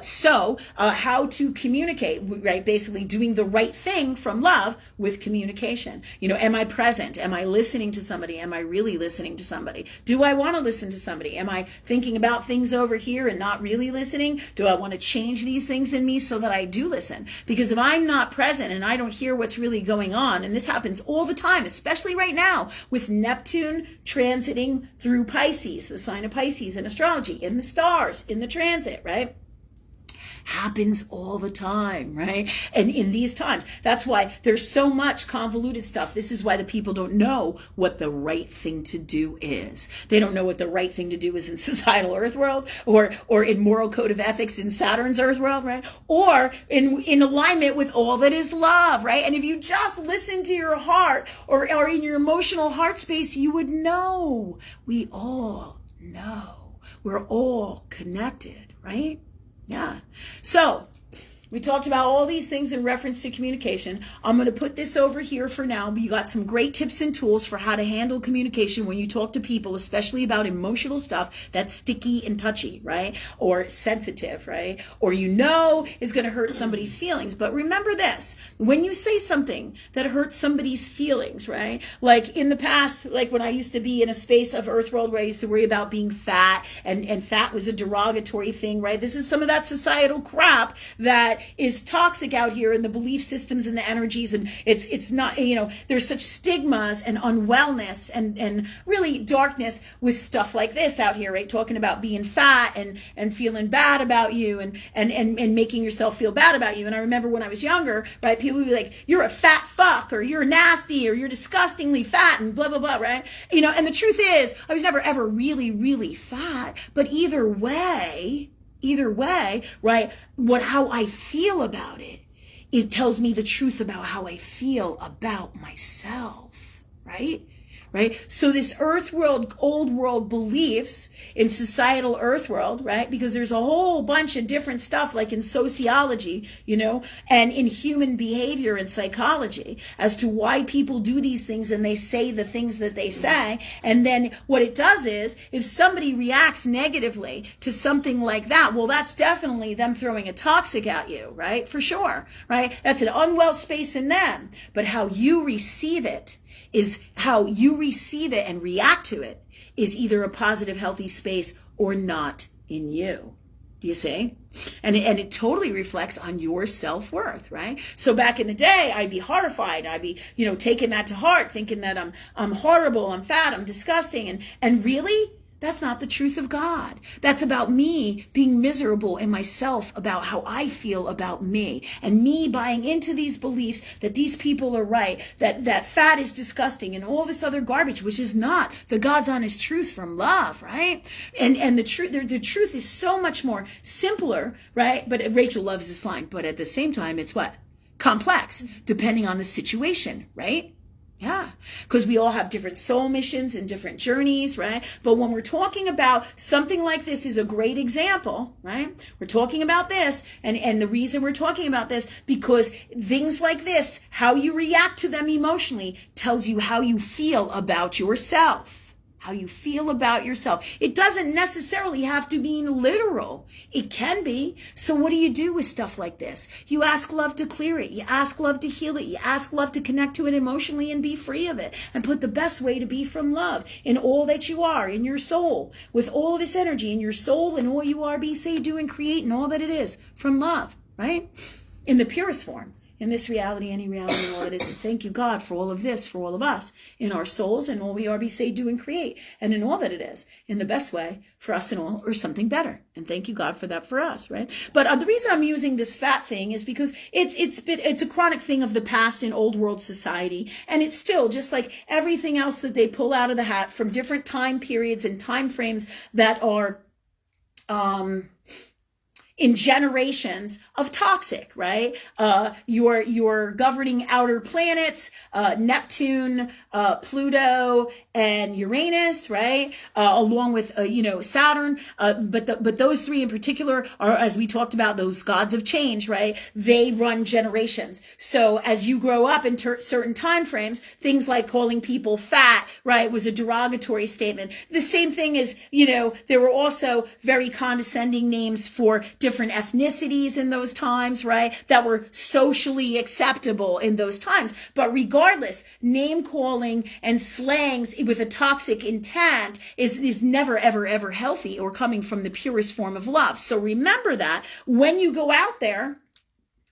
So how to communicate, right? Basically doing the right thing from love with communication. You know, am I present? Am I listening to somebody? Am I really listening to somebody? Do I want to listen to somebody? Am I thinking about things over here and not really listening? Do I want to change these things in me so that I do listen? Because if I'm not present and I don't hear what's really going on, and this happens all the time, especially right now with Neptune transiting through Pisces, the sign of Pisces in astrology, in the stars, in the transit, right? Happens all the time, right? And in these times, that's why there's so much convoluted stuff. This is why the people don't know what the right thing to do is. They don't know what the right thing to do is in societal earth world, or in moral code of ethics in Saturn's earth world, right? Or in alignment with all that is love, right? And if you just listen to your heart or in your emotional heart space, you would know. We all know. We're all connected, right? Yeah. So We talked about all these things in reference to communication. I'm going to put this over here for now. You got some great tips and tools for how to handle communication when you talk to people, especially about emotional stuff that's sticky and touchy, right? Or sensitive, right? Or is going to hurt somebody's feelings. But remember this, when you say something that hurts somebody's feelings, right? Like in the past, like when I used to be in a space of Earthworld where I used to worry about being fat, and fat was a derogatory thing, right? This is some of that societal crap that is toxic out here in the belief systems and the energies, and it's not, there's such stigmas and unwellness and really darkness with stuff like this out here, right? Talking about being fat and feeling bad about you and making yourself feel bad about you. And I remember when I was younger, right, people would be like, you're a fat fuck, or you're nasty, or you're disgustingly fat, and blah, blah, blah, right? And the truth is, I was never ever really, really fat, but either way, right, how I feel about it tells me the truth about how I feel about myself, right? Right? So this earth world, old world beliefs in societal earth world, right? Because there's a whole bunch of different stuff like in sociology, and in human behavior and psychology as to why people do these things and they say the things that they say. And then what it does is, if somebody reacts negatively to something like that, well, that's definitely them throwing a toxic at you, right? For sure, right? That's an unwell space in them. But how you receive it and react to it is either a positive, healthy space or not in you. Do you see? And it totally reflects on your self-worth, right? So back in the day, I'd be horrified. I'd be, taking that to heart, thinking that I'm horrible, I'm fat, I'm disgusting. And really, that's not the truth of God. That's about me being miserable in myself about how I feel about me, and me buying into these beliefs that these people are right, that fat is disgusting and all this other garbage, which is not the God's honest truth from love, right? And the truth is so much more simpler, right? But Rachel loves this line, but at the same time, it's what? Complex, depending on the situation, right? Yeah, because we all have different soul missions and different journeys, right? But when we're talking about something like this is a great example, right? We're talking about this, and the reason we're talking about this, because things like this, how you react to them emotionally, tells you how you feel about yourself. How you feel about yourself. It doesn't necessarily have to be literal. It can be. So what do you do with stuff like this? You ask love to clear it. You ask love to heal it. You ask love to connect to it emotionally and be free of it. And put the best way to be from love in all that you are, in your soul, with all this energy in your soul and all you are, be, say, do, and create, and all that it is from love, right? In the purest form. In this reality, any reality, and all it is. And thank you, God, for all of this, for all of us, in our souls, and all we are, be, say, do, and create, and in all that it is, in the best way for us and all, or something better. And thank you, God, for that for us, right? But the reason I'm using this fat thing is because it's a chronic thing of the past in old world society, and it's still just like everything else that they pull out of the hat from different time periods and time frames that are in generations of toxic, right? Your governing outer planets, Neptune, Pluto, and Uranus, right? Along with, Saturn. But those three in particular are, as we talked about, those gods of change, right? They run generations. So as you grow up in certain time frames, things like calling people fat, right, was a derogatory statement. The same thing is, there were also very condescending names for different ethnicities in those times, right, that were socially acceptable in those times. But regardless, name calling and slangs with a toxic intent is never, ever, ever healthy or coming from the purest form of love. So remember that when you go out there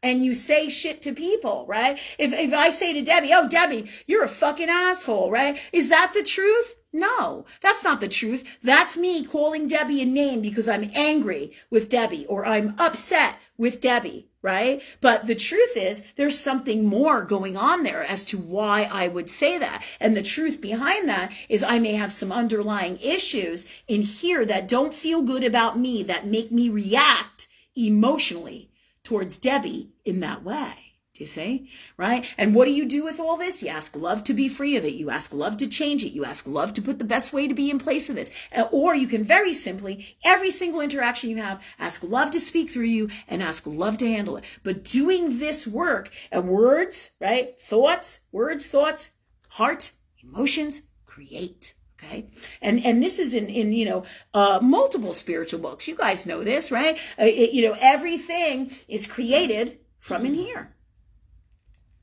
and you say shit to people, right? If I say to Debbie, oh, Debbie, you're a fucking asshole, right? Is that the truth? No, that's not the truth. That's me calling Debbie a name because I'm angry with Debbie or I'm upset with Debbie, right? But the truth is there's something more going on there as to why I would say that. And the truth behind that is I may have some underlying issues in here that don't feel good about me, that make me react emotionally towards Debbie in that way. Do you see? Right? And what do you do with all this? You ask love to be free of it. You ask love to change it. You ask love to put the best way to be in place of this. Or you can very simply, every single interaction you have, ask love to speak through you and ask love to handle it. But doing this work, words, right? Thoughts, words, thoughts, heart, emotions, create. Okay. And this is in multiple spiritual books. You guys know this, right? Everything is created from in here.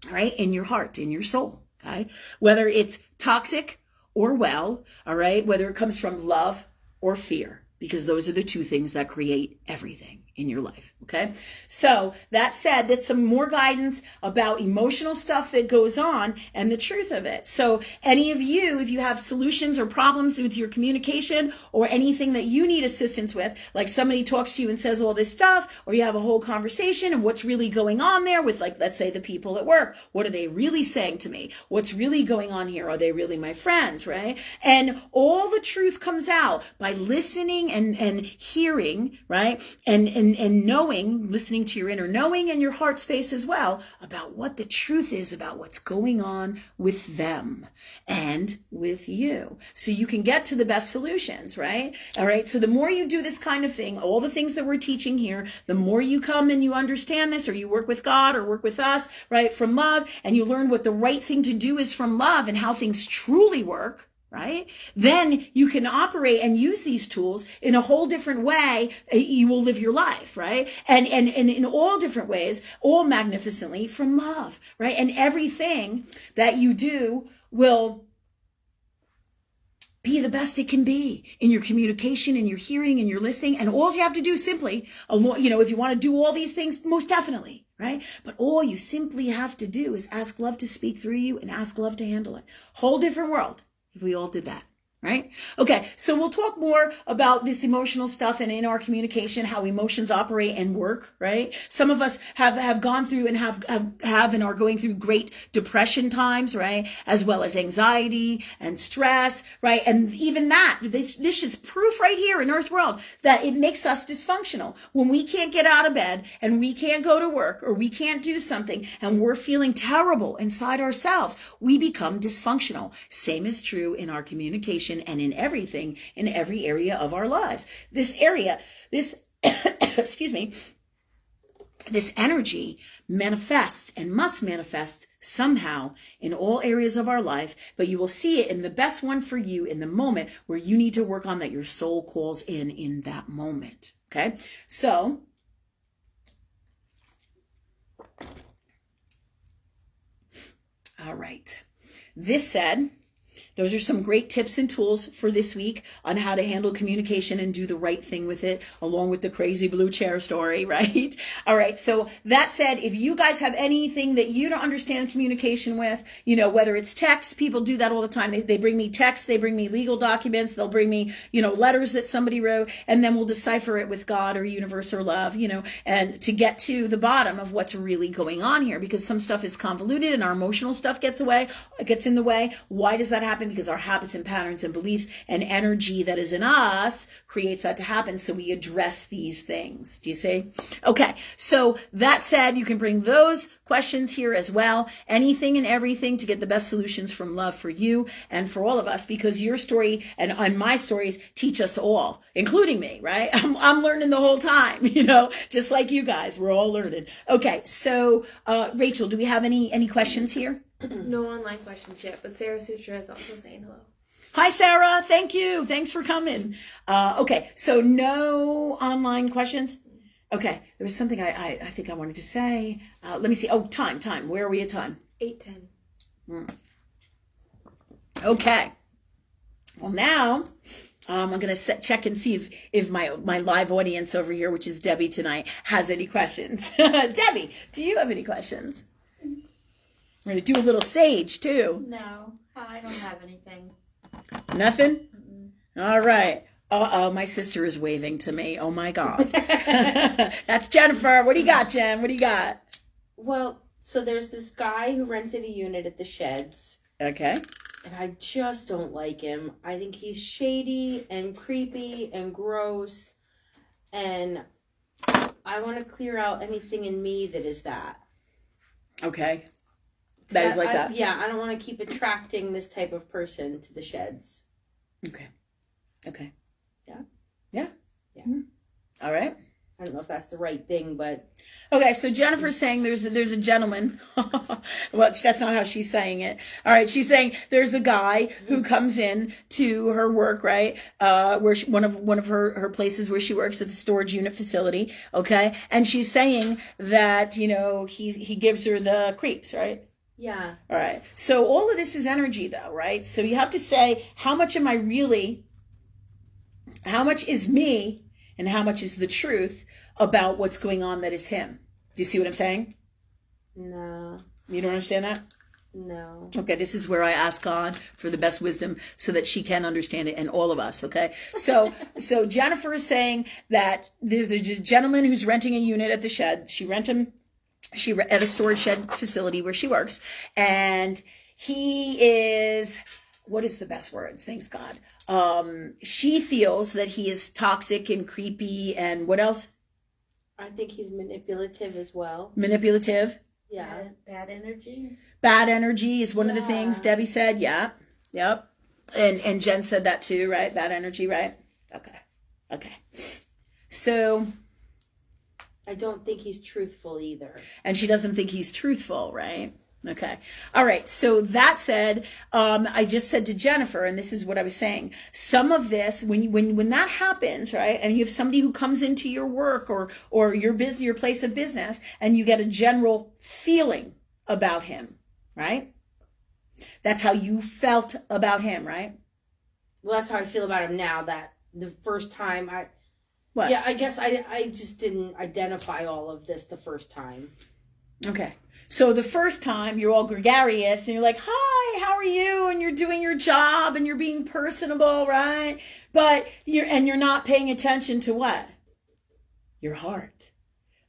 All right, in your heart, in your soul, okay? Whether it's toxic or well, all right? Whether it comes from love or fear, because those are the two things that create everything in your life, okay? So that said, that's some more guidance about emotional stuff that goes on and the truth of it. So any of you, if you have solutions or problems with your communication or anything that you need assistance with, like somebody talks to you and says all this stuff, or you have a whole conversation and what's really going on there with, like, let's say the people at work, what are they really saying to me? What's really going on here? Are they really my friends, right? And all the truth comes out by listening and hearing, right? And knowing, listening to your inner knowing and your heart space as well about what the truth is about what's going on with them and with you. So you can get to the best solutions, right? All right. So the more you do this kind of thing, all the things that we're teaching here, the more you come and you understand this, or you work with God or work with us, right, from love, and you learn what the right thing to do is from love and how things truly work. Right? Then you can operate and use these tools in a whole different way. You will live your life, right? And in all different ways, all magnificently from love, right? And everything that you do will be the best it can be in your communication, in your hearing, in your listening. And all you have to do simply, if you want to do all these things, most definitely, right? But all you simply have to do is ask love to speak through you and ask love to handle it. Whole different world. If we all did that, right? Okay, so we'll talk more about this emotional stuff and in our communication, how emotions operate and work, right? Some of us have gone through and have and are going through great depression times, right? As well as anxiety and stress, right? And even that, this is proof right here in Earth World that it makes us dysfunctional. When we can't get out of bed and we can't go to work or we can't do something and we're feeling terrible inside ourselves, we become dysfunctional. Same is true in our communication and in everything, in every area of our lives. This excuse me, this energy manifests and must manifest somehow in all areas of our life, but you will see it in the best one for you in the moment where you need to work on that your soul calls in that moment. Okay? So, all right. This said, those are some great tips and tools for this week on how to handle communication and do the right thing with it, along with the crazy blue chair story, right? All right. So that said, if you guys have anything that you don't understand communication with, whether it's text, people do that all the time. They bring me text, they bring me legal documents, they'll bring me, letters that somebody wrote, and then we'll decipher it with God or universe or love, and to get to the bottom of what's really going on here, because some stuff is convoluted and our emotional stuff gets in the way. Why does that happen? Because our habits and patterns and beliefs and energy that is in us creates that to happen. So we address these things. Do you see? Okay. So that said, you can bring those questions here as well. Anything and everything to get the best solutions from love for you and for all of us, because your story and my stories teach us all, including me, right? I'm learning the whole time, just like you guys. We're all learning. Okay. So, Rachel, do we have any questions here? No online questions yet, but Sarah Sutra is also saying hello. Hi, Sarah. Thank you. Thanks for coming. Okay, so no online questions? Okay, there was something I think I wanted to say. Let me see. Oh, time. Where are we at time? 8:10. Okay. Well, now I'm going to check and see if my live audience over here, which is Debbie tonight, has any questions. Debbie, do you have any questions? We're going to do a little sage, too. No, I don't have anything. Nothing? Mm-mm. All right. Uh-oh, my sister is waving to me. Oh, my God. That's Jennifer. What do you got, Jen? What do you got? Well, so there's this guy who rented a unit at the Sheds. Okay. And I just don't like him. I think he's shady and creepy and gross. And I want to clear out anything in me that is that. Okay. That is like that. Yeah, I don't want to keep attracting this type of person to the sheds. Okay. Yeah. All right. I don't know if that's the right thing, but Okay, so Jennifer's saying there's a gentleman. Well, that's not how she's saying it. All right, she's saying there's a guy who comes in to her work, right? Where one of her places where she works at the storage unit facility. Okay, and she's saying that he gives her the creeps, right? yeah. All right. So all of this is energy, though, right? So you have to say, how much am I really? How much is me? And how much is the truth about what's going on that is him? Do you see what I'm saying? No. You don't understand that? No. Okay, this is where I ask God for the best wisdom so that she can understand it, and all of us, okay? So Jennifer is saying that there's a gentleman who's renting a unit at the shed. She at a storage shed facility where she works, and he is... What is the best words? Thanks God. She feels that he is toxic and creepy, and what else? I think he's manipulative as well. Manipulative. Yeah. Bad energy. Bad energy is one of the things Debbie said. Yeah. Yep. And Jen said that too, right? Bad energy, right? Okay. So. I don't think he's truthful either. And she doesn't think he's truthful, right? Okay. All right. So that said, I just said to Jennifer, and this is what I was saying, some of this, when that happens, right, and you have somebody who comes into your work or your place of business, and you get a general feeling about him, right? That's how you felt about him, right? Well, that's how I feel about him now, that the first time What? Yeah, I guess I just didn't identify all of this the first time. Okay. So the first time you're all gregarious and you're like, hi, how are you? And you're doing your job and you're being personable, right? But you're not paying attention to what? Your heart.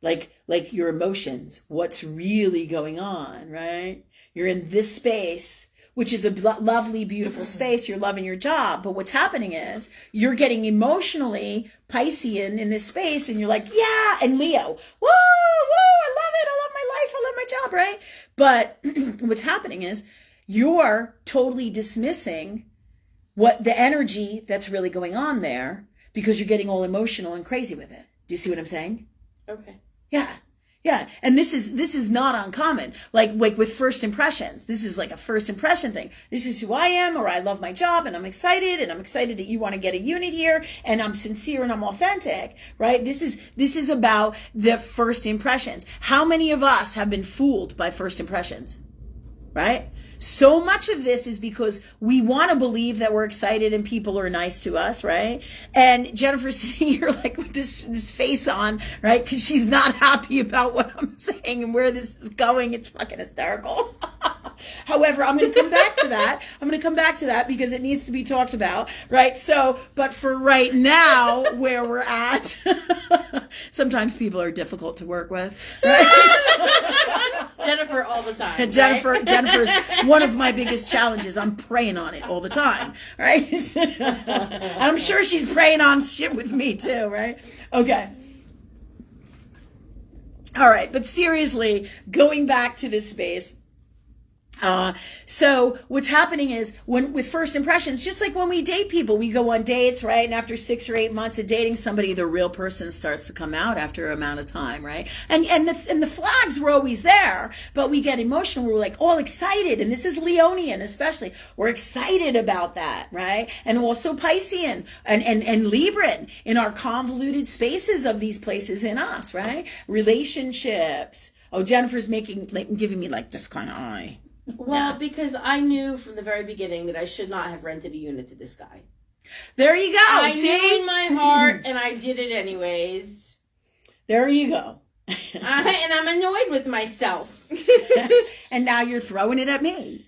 Like your emotions. What's really going on, right? You're in this space, which is a lovely, beautiful space. You're loving your job. But what's happening is you're getting emotionally Piscean in this space and you're like, yeah, and Leo, woo, I love it. I love my life. I love my job, right? But what's happening is you're totally dismissing what the energy that's really going on there because you're getting all emotional and crazy with it. Do you see what I'm saying? Okay. Yeah, and this is not uncommon. Like with first impressions, this is like a first impression thing. This is who I am, or I love my job, and I'm excited that you want to get a unit here, and I'm sincere and I'm authentic, right? This is about the first impressions. How many of us have been fooled by first impressions, right? So much of this is because we want to believe that we're excited and people are nice to us, right? And Jennifer's sitting here like with this face on, right? Because she's not happy about what I'm saying and where this is going. It's fucking hysterical. However, I'm going to come back to that because it needs to be talked about, right? So, but for right now, where we're at, sometimes people are difficult to work with, right? Jennifer all the time. Jennifer's one of my biggest challenges. I'm praying on it all the time, right? And I'm sure she's praying on shit with me too, right? Okay. All right, but seriously, going back to this space. So what's happening is with first impressions, just like when we date people, we go on dates, right? And after 6 or 8 months of dating somebody, the real person starts to come out after an amount of time, right? And the flags were always there, but we get emotional. We're like all excited. And this is Leonian, especially. We're excited about that, right? And also Piscean and Libran in our convoluted spaces of these places in us, right? Relationships. Oh, Jennifer's giving me like this kind of eye. Well, because I knew from the very beginning that I should not have rented a unit to this guy. There you go. I knew in my heart, and I did it anyways. There you go. And I'm annoyed with myself. And now you're throwing it at me.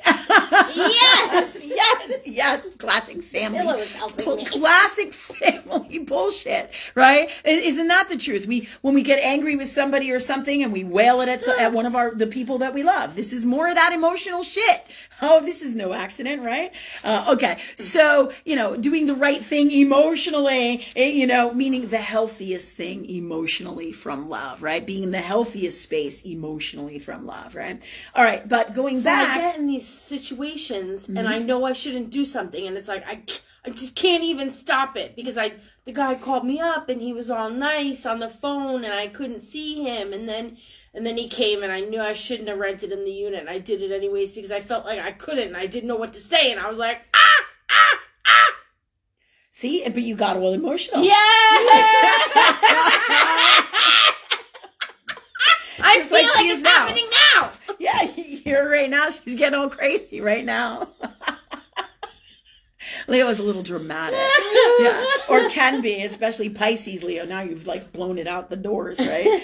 Yes. Classic family. Milla was helping me. Classic family bullshit, right? Isn't that the truth? When we get angry with somebody or something and we wail it at one of the people that we love. This is more of that emotional shit. Oh, this is no accident, right? Okay. So, doing the right thing emotionally, meaning the healthiest thing emotionally from love, right? Being in the healthiest space emotionally from love. love, right? All right, but going I back. get in these situations and I know I shouldn't do something, and it's like I just can't even stop it because the guy called me up and he was all nice on the phone and I couldn't see him, and then he came and I knew I shouldn't have rented in the unit, and I did it anyways because I felt like I couldn't and I didn't know what to say, and I was like, See, but you got all emotional. yeah. I Just feel like like she it's is now. happening now. Yeah, you're right now. She's getting all crazy right now. Leo is a little dramatic. Yeah, or can be, especially Pisces, Leo. Now you've like blown it out the doors, right?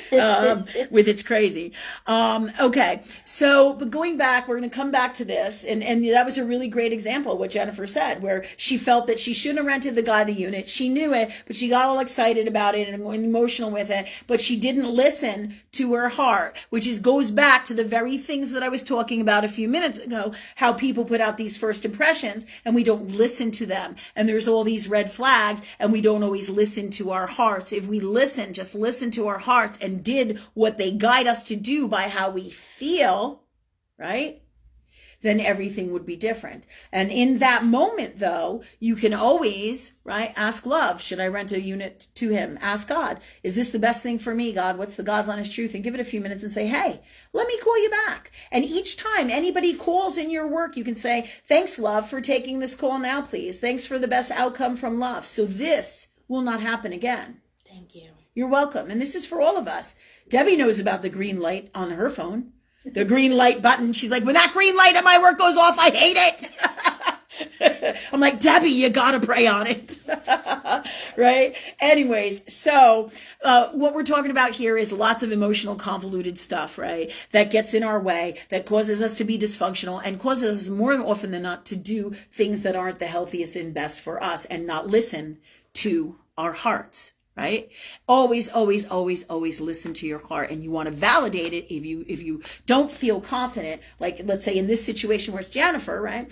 With it's crazy. Okay, so but going back, we're going to come back to this, and that was a really great example of what Jennifer said, where she felt that she shouldn't have rented the guy the unit. She knew it, but she got all excited about it and emotional with it, but she didn't listen to her heart, which goes back to the very things that I was talking about a few minutes ago, how people put out these first impressions and we don't listen to them, and there's all these red flags, and we don't always listen to our hearts. If we just listen to our hearts and did what they guide us to do by how we feel, right, then everything would be different. And in that moment, though, you can always, right, ask love. Should I rent a unit to him? Ask God, is this the best thing for me, God? What's the God's honest truth? And give it a few minutes and say, hey, let me call you back. And each time anybody calls in your work, you can say, thanks, love, for taking this call now, please. Thanks for the best outcome from love. So this will not happen again. Thank you. You're welcome. And this is for all of us. Debbie knows about the green light on her phone. The green light button. She's like, when that green light at my work goes off, I hate it. I'm like, Debbie, you got to pray on it. Right? Anyways, so what we're talking about here is lots of emotional convoluted stuff, right? That gets in our way, that causes us to be dysfunctional and causes us more often than not to do things that aren't the healthiest and best for us and not listen to our hearts. Right? Always, always, always, always listen to your heart, and you want to validate it if you don't feel confident. Like, let's say in this situation where it's Jennifer, right?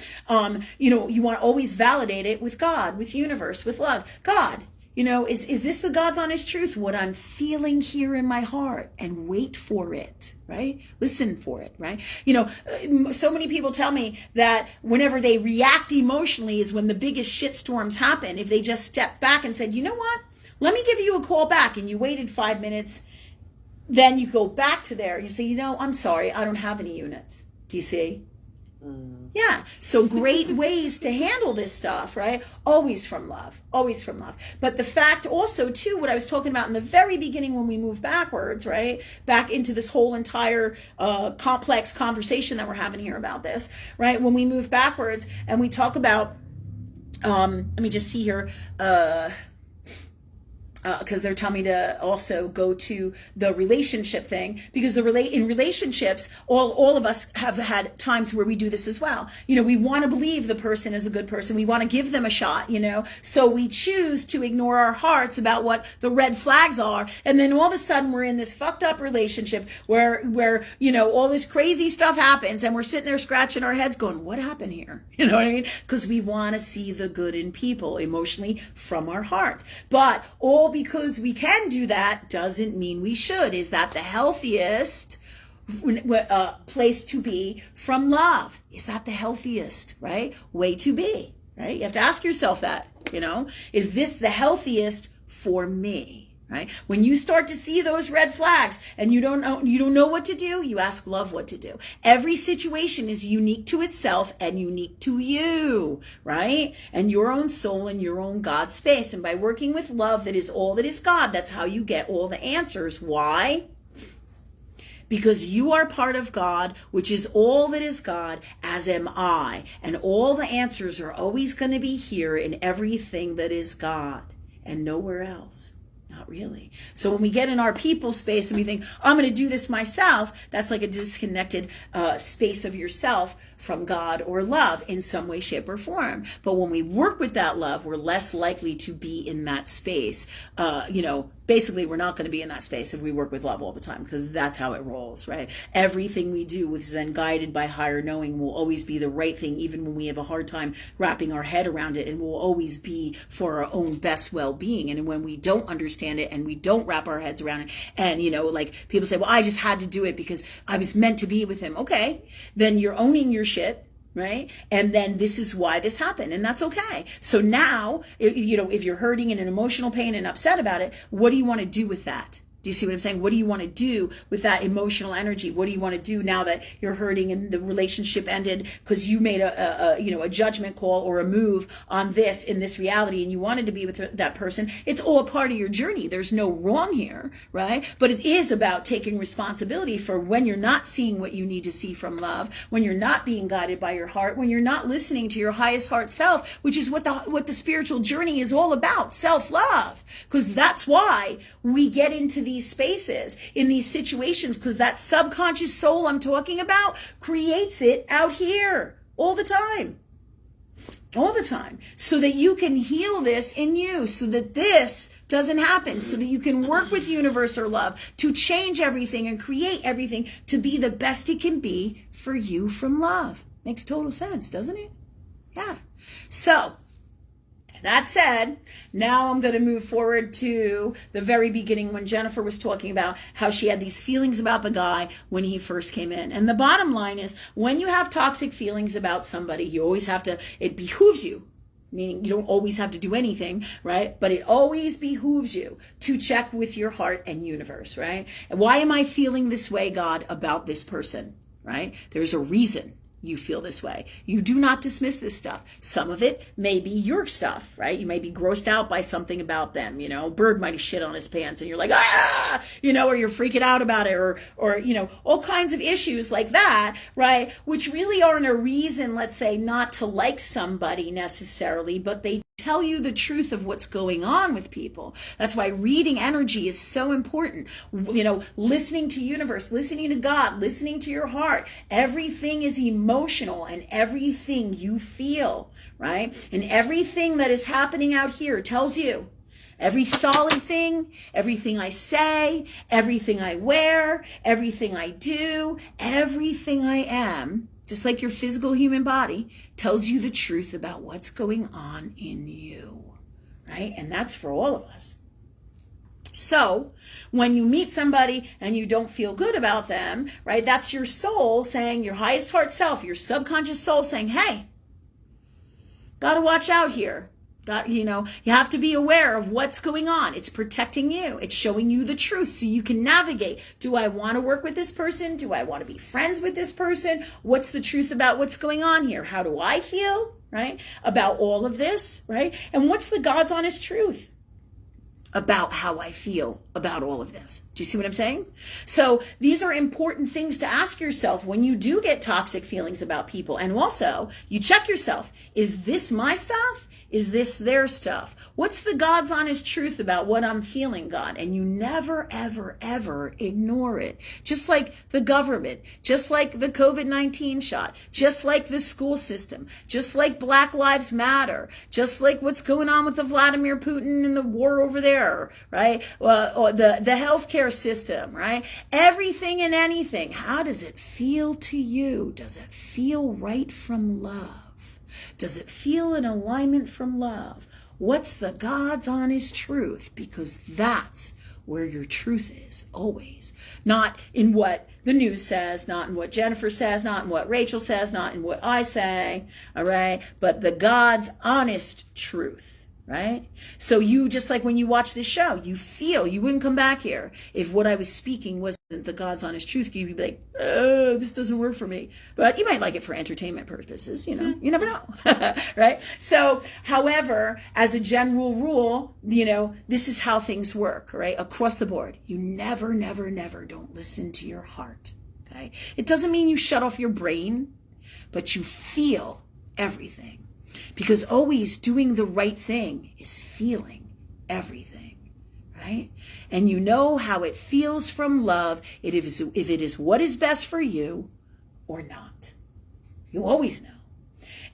You want to always validate it with God, with universe, with love. God, is this the God's honest truth? What I'm feeling here in my heart, and wait for it, right? Listen for it, right? So many people tell me that whenever they react emotionally is when the biggest shitstorms happen. If they just stepped back and said, you know what? Let me give you a call back, and you waited 5 minutes, then you go back to there and you say, I'm sorry, I don't have any units. Do you see? Yeah. So great ways to handle this stuff, right? Always from love. Always from love. But the fact also, too, what I was talking about in the very beginning when we move backwards, right? Back into this whole entire complex conversation that we're having here about this, right? When we move backwards and we talk about, let me just see here, because they're telling me to also go to the relationship thing, because in relationships, all of us have had times where we do this as well. We want to believe the person is a good person. We want to give them a shot, so we choose to ignore our hearts about what the red flags are. And then all of a sudden we're in this fucked up relationship where all this crazy stuff happens, and we're sitting there scratching our heads going, what happened here? You know what I mean? Because we want to see the good in people emotionally from our hearts. But all because we can do that doesn't mean we should. Is that the healthiest place to be from love? Is that the healthiest, right, way to be, right? You have to ask yourself that, is this the healthiest for me? Right? When you start to see those red flags and you don't know what to do, you ask love what to do. Every situation is unique to itself and unique to you, right? And your own soul and your own God space. And by working with love that is all that is God, that's how you get all the answers. Why? Because you are part of God, which is all that is God, as am I. And all the answers are always going to be here in everything that is God and nowhere else. Not really. So when we get in our people space and we think, I'm going to do this myself, that's like a disconnected space of yourself from God or love in some way, shape, or form. But when we work with that love, we're less likely to be in that space. Basically, we're not going to be in that space if we work with love all the time, because that's how it rolls, right? Everything we do is then guided by higher knowing will always be the right thing, even when we have a hard time wrapping our head around it, and will always be for our own best well-being. And when we don't understand understand it, and we don't wrap our heads around it. And, like people say, well, I just had to do it because I was meant to be with him. Okay, then you're owning your shit. Right? And then this is why this happened, and that's okay. So now, if you're hurting and in emotional pain and upset about it, what do you want to do with that? Do you see what I'm saying? What do you want to do with that emotional energy? What do you want to do now that you're hurting and the relationship ended because you made a judgment call or a move on this in this reality, and you wanted to be with that person? It's all part of your journey. There's no wrong here, right? But it is about taking responsibility for when you're not seeing what you need to see from love, when you're not being guided by your heart, when you're not listening to your highest heart self, which is what the spiritual journey is all about, self-love. Because that's why we get into these spaces, in these situations, because that subconscious soul I'm talking about creates it out here all the time, so that you can heal this in you, so that this doesn't happen, so that you can work with universe or love to change everything and create everything to be the best it can be for you from love. Makes total sense, doesn't it? Yeah. So that said, now I'm going to move forward to the very beginning when Jennifer was talking about how she had these feelings about the guy when he first came in. And the bottom line is, when you have toxic feelings about somebody, you always have to, it behooves you, meaning you don't always have to do anything, right? But it always behooves you to check with your heart and universe, right? And why am I feeling this way, God, about this person, right? There's a reason you feel this way. You do not dismiss this stuff. Some of it may be your stuff, right? You may be grossed out by something about them, Bird might have shit on his pants and you're like, or you're freaking out about it, or all kinds of issues like that, right? Which really aren't a reason, let's say, not to like somebody necessarily, but they tell you the truth of what's going on with people. That's why reading energy is so important. Listening to universe, listening to God, listening to your heart. Everything is emotional, and everything you feel, right? And everything that is happening out here tells you. Every solid thing, everything I say, everything I wear, everything I do, everything I am, just like your physical human body, tells you the truth about what's going on in you, right? And that's for all of us. So when you meet somebody and you don't feel good about them, right, that's your soul saying, your highest heart self, your subconscious soul saying, hey, gotta watch out here. You have to be aware of what's going on. It's protecting you. It's showing you the truth so you can navigate. Do I want to work with this person? Do I want to be friends with this person? What's the truth about what's going on here? How do I feel, right, about all of this, right? And what's the God's honest truth about how I feel about all of this? Do you see what I'm saying? So these are important things to ask yourself when you do get toxic feelings about people. And also, you check yourself. Is this my stuff? Is this their stuff? What's the God's honest truth about what I'm feeling, God? And you never, ever, ever ignore it. Just like the government, just like the COVID-19 shot, just like the school system, just like Black Lives Matter, just like what's going on with the Vladimir Putin and the war over there, right? Or the healthcare system, right? Everything and anything. How does it feel to you? Does it feel right from love? Does it feel in alignment from love? What's the God's honest truth? Because that's where your truth is, always. Not in what the news says, not in what Jennifer says, not in what Rachel says, not in what I say, all right? But the God's honest truth. Right? So you, just like when you watch this show, you feel, you wouldn't come back here if what I was speaking wasn't the God's honest truth. You'd be like, oh, this doesn't work for me. But you might like it for entertainment purposes, you never know. Right? So, however, as a general rule, this is how things work, right? Across the board. You never, never, never don't listen to your heart. Okay? It doesn't mean you shut off your brain, but you feel everything. Because always doing the right thing is feeling everything, right? And you know how it feels from love if it is what is best for you or not. You always know.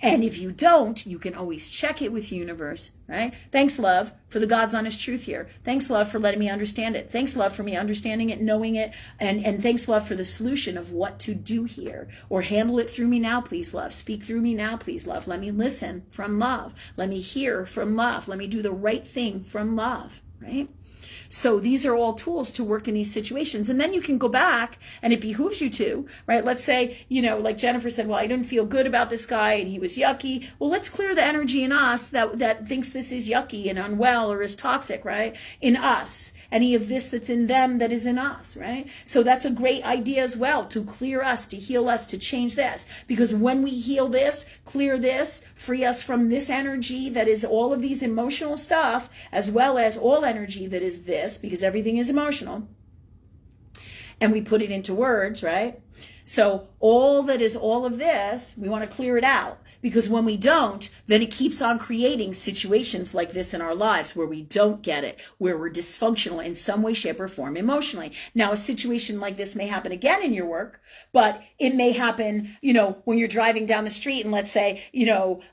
And if you don't, you can always check it with universe, right? Thanks, love, for the God's honest truth here. Thanks, love, for letting me understand it. Thanks, love, for me understanding it, knowing it. And thanks, love, for the solution of what to do here. Or handle it through me now, please, love. Speak through me now, please, love. Let me listen from love. Let me hear from love. Let me do the right thing from love, right? So these are all tools to work in these situations. And then you can go back, and it behooves you to, right? Let's say, like Jennifer said, well, I didn't feel good about this guy and he was yucky. Well, let's clear the energy in us that thinks this is yucky and unwell or is toxic, right? In us. Any of this that's in them that is in us, right? So that's a great idea as well, to clear us, to heal us, to change this. Because when we heal this, clear this, free us from this energy that is all of these emotional stuff, as well as all energy that is this, because everything is emotional, and we put it into words, right? So all that is all of this, we want to clear it out, because when we don't, then it keeps on creating situations like this in our lives where we don't get it, where we're dysfunctional in some way, shape, or form emotionally. Now, a situation like this may happen again in your work, but it may happen, when you're driving down the street and let's say, you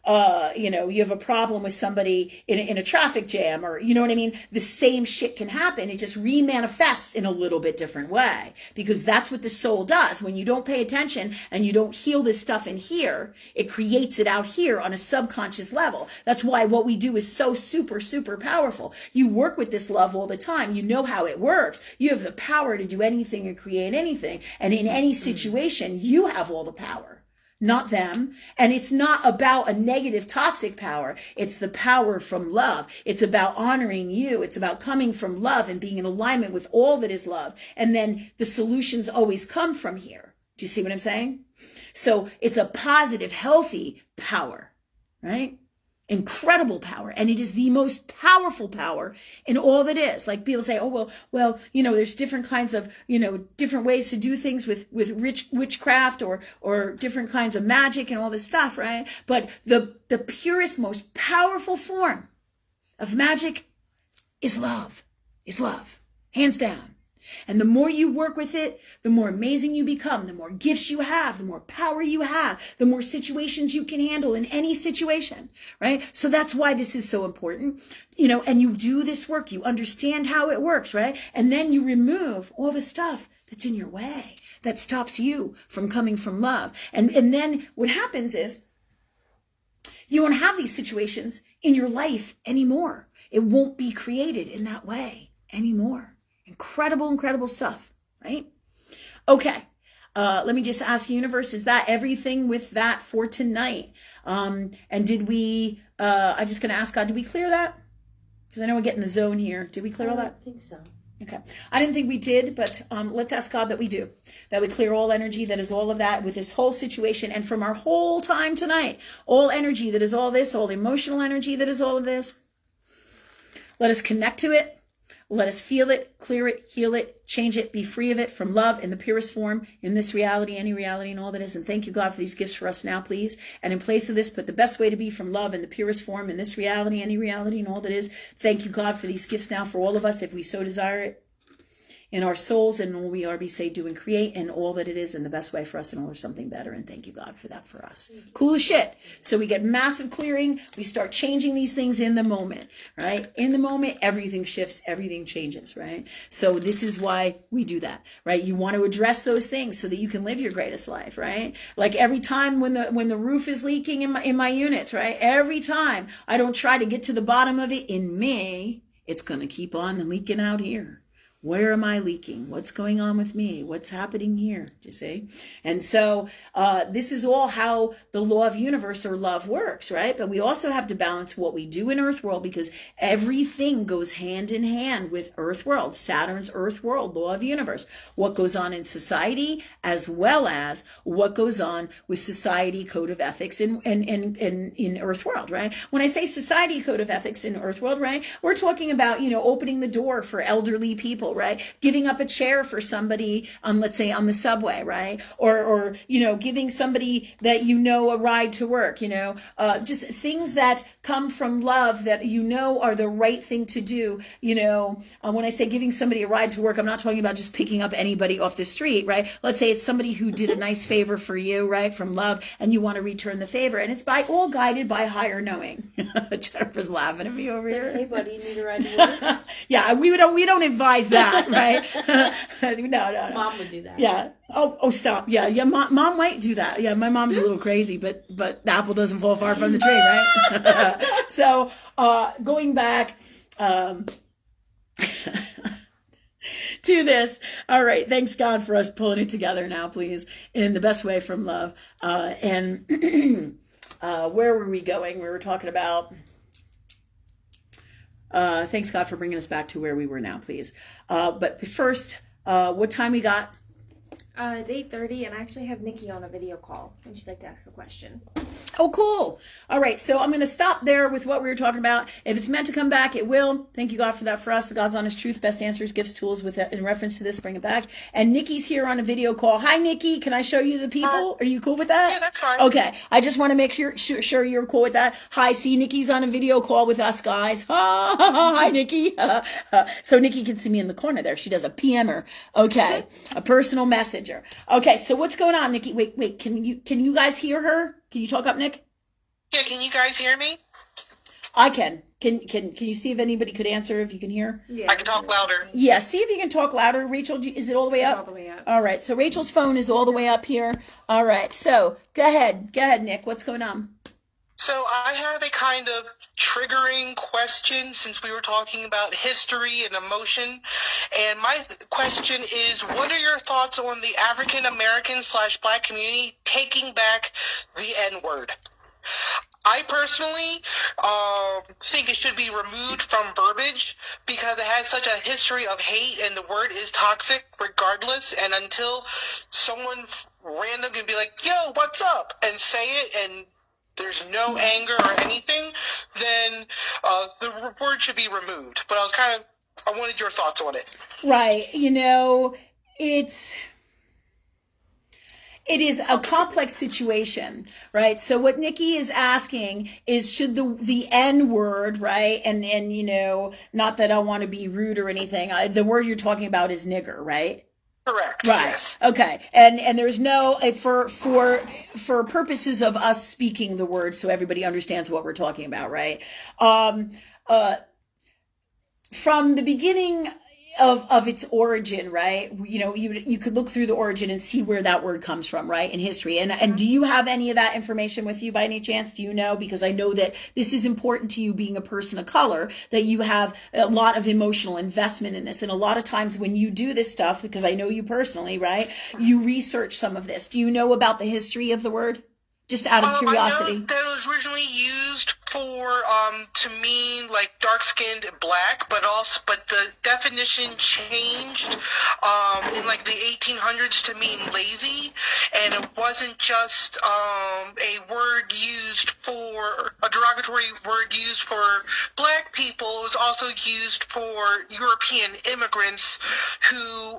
have a problem with somebody in a traffic jam, or, you know what I mean? The same shit can happen. It just remanifests in a little bit different way, because that's what the soul does. When you don't pay attention and you don't heal this stuff in here, it creates it out here on a subconscious level. That's why what we do is so super, super powerful. You work with this love all the time. You know how it works. You have the power to do anything and create anything. And in any situation, you have all the power, not them. And it's not about a negative, toxic power. It's the power from love. It's about honoring you. It's about coming from love and being in alignment with all that is love. And then the solutions always come from here. Do you see what I'm saying? So it's a positive, healthy power, right? Incredible power. And it is the most powerful power in all that is. Like people say, oh, well, there's different kinds of, different ways to do things with witchcraft or different kinds of magic and all this stuff, right? But the purest, most powerful form of magic is love, hands down. And the more you work with it, the more amazing you become, the more gifts you have, the more power you have, the more situations you can handle in any situation, right? So that's why this is so important, and you do this work, you understand how it works, right? And then you remove all the stuff that's in your way, that stops you from coming from love. And then what happens is you won't have these situations in your life anymore. It won't be created in that way anymore. Incredible stuff, right? Okay. Let me just ask universe, is that everything with that for tonight? And did we, I'm just going to ask God, did we clear that? Because I know we're getting the zone here. Did we clear all that? I think so. Okay. I didn't think we did, but let's ask God that we do. That we clear all energy that is all of that with this whole situation. And from our whole time tonight, all energy that is all this, all emotional energy that is all of this, let us connect to it. Let us feel it, clear it, heal it, change it, be free of it from love in the purest form, in this reality, any reality, and all that is. And thank you, God, for these gifts for us now, please. And in place of this, put the best way to be from love in the purest form, in this reality, any reality, and all that is. Thank you, God, for these gifts now for all of us, if we so desire it, in our souls and all we are, be, say, do, and create, and all that it is in the best way for us, and all or something better. And thank you, God, for that for us. Cool as shit. So we get massive clearing. We start changing these things in the moment, right? In the moment, everything shifts, everything changes, right? So this is why we do that, right? You want to address those things so that you can live your greatest life, right? Like every time when the roof is leaking in my units, right? Every time I don't try to get to the bottom of it in me, it's going to keep on leaking out here. Where am I leaking? What's going on with me? What's happening here? Do you see? And so this is all how the law of universe or love works, right? But we also have to balance what we do in Earth World, because everything goes hand in hand with Earth World, Saturn's Earth World, law of universe. What goes on in society as well as what goes on with society code of ethics in Earth World, right? When I say society code of ethics in Earth World, right, we're talking about, opening the door for elderly people, right? Giving up a chair for somebody let's say on the subway, right? Or giving somebody that a ride to work, just things that come from love that are the right thing to do. When I say giving somebody a ride to work, I'm not talking about just picking up anybody off the street, right? Let's say it's somebody who did a nice favor for you, right? From love, and you want to return the favor, and it's all guided by higher knowing. Jennifer's laughing at me over here. Hey buddy, you need a ride to work? Yeah, we don't advise that, right? No. Mom would do that. Yeah. Oh, stop. Yeah. Mom might do that. Yeah, my mom's a little crazy, but the apple doesn't fall far from the tree, right? So, going back, to this. All right. Thanks God for us pulling it together now, please, in the best way from love. And where were we going? We were talking about, thanks God for bringing us back to where we were now, please. But first, what time we got? It's 8:30, and I actually have Nikki on a video call, and she'd like to ask a question. Oh, cool. All right, so I'm going to stop there with what we were talking about. If it's meant to come back, it will. Thank you, God, for that for us. The God's honest truth, best answers, gifts, tools in reference to this. Bring it back. And Nikki's here on a video call. Hi, Nikki. Can I show you the people? Are you cool with that? Yeah, that's fine. Okay. I just want to make sure you're cool with that. Hi, see, Nikki's on a video call with us, guys. Hi, Nikki. So Nikki can see me in the corner there. She does a PMer. Okay. A personal messenger. Okay, so what's going on, Nikki? Wait. Can you guys hear her? Can you talk up, Nick? Yeah, can you guys hear me? I can. Can you see if anybody could answer if you can hear? Yeah, I can talk louder. Yeah, see if you can talk louder. Rachel, is it all the way up? All the way up. All right, so Rachel's phone is all the way up here. All right, so go ahead, Nick. What's going on? So I have a kind of triggering question since we were talking about history and emotion. And my question is, what are your thoughts on the African American / Black community taking back the N-word? I personally think it should be removed from verbiage because it has such a history of hate and the word is toxic regardless. And until someone random can be like, yo, what's up? And say it and there's no anger or anything, then the word should be removed. But I wanted your thoughts on it. Right. It is a complex situation, right? So what Nikki is asking is, should the N word, right? And not that I want to be rude or anything. The word you're talking about is nigger, right? Correct. Right. Yes. Okay. And there's no for purposes of us speaking the word, so everybody understands what we're talking about, right? From the beginning of its origin, right? You could look through the origin and see where that word comes from, right? In history. And do you have any of that information with you by any chance? Do you know? Because I know that this is important to you being a person of color, that you have a lot of emotional investment in this. And a lot of times when you do this stuff, because I know you personally, right? You research some of this. Do you know about the history of the word? Just out of curiosity. I know that it was originally used for to mean like dark-skinned black, but the definition changed in like the 1800s to mean lazy, and it wasn't just a derogatory word used for black people. It was also used for European immigrants who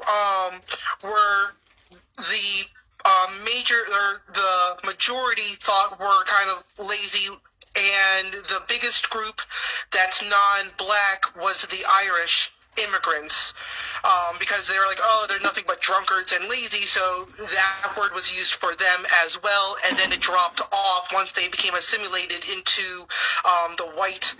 were the the majority thought were kind of lazy, and the biggest group that's non-black was the Irish immigrants, because they were like, oh, they're nothing but drunkards and lazy, so that word was used for them as well, and then it dropped off once they became assimilated into the white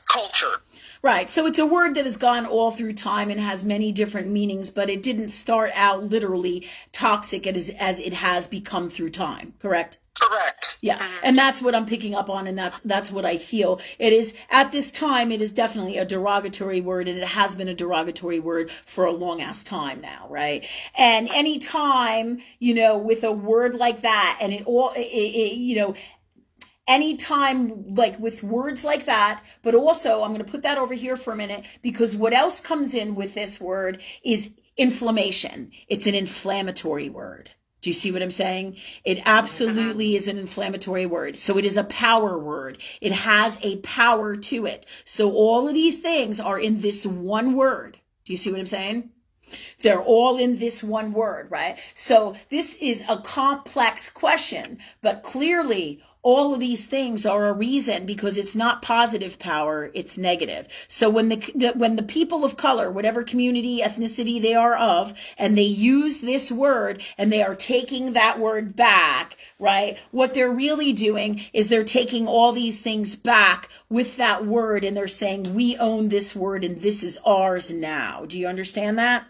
culture. Right. So it's a word that has gone all through time and has many different meanings, but it didn't start out literally toxic as it has become through time. Correct? Correct. Yeah. And that's what I'm picking up on, and that's what I feel. It is, at this time, it is definitely a derogatory word, and it has been a derogatory word for a long-ass time now, right? And any time, with a word like that, and anytime, like with words like that, but also I'm going to put that over here for a minute, because what else comes in with this word is inflammation. It's an inflammatory word. Do you see what I'm saying? It absolutely is an inflammatory word. So it is a power word. It has a power to it. So all of these things are in this one word. Do you see what I'm saying? They're all in this one word, right? So this is a complex question, but clearly all of these things are a reason, because it's not positive power, it's negative. So when the people of color, whatever community, ethnicity they are of, and they use this word and they are taking that word back, right? What they're really doing is they're taking all these things back with that word, and they're saying, we own this word and this is ours now. Do you understand that?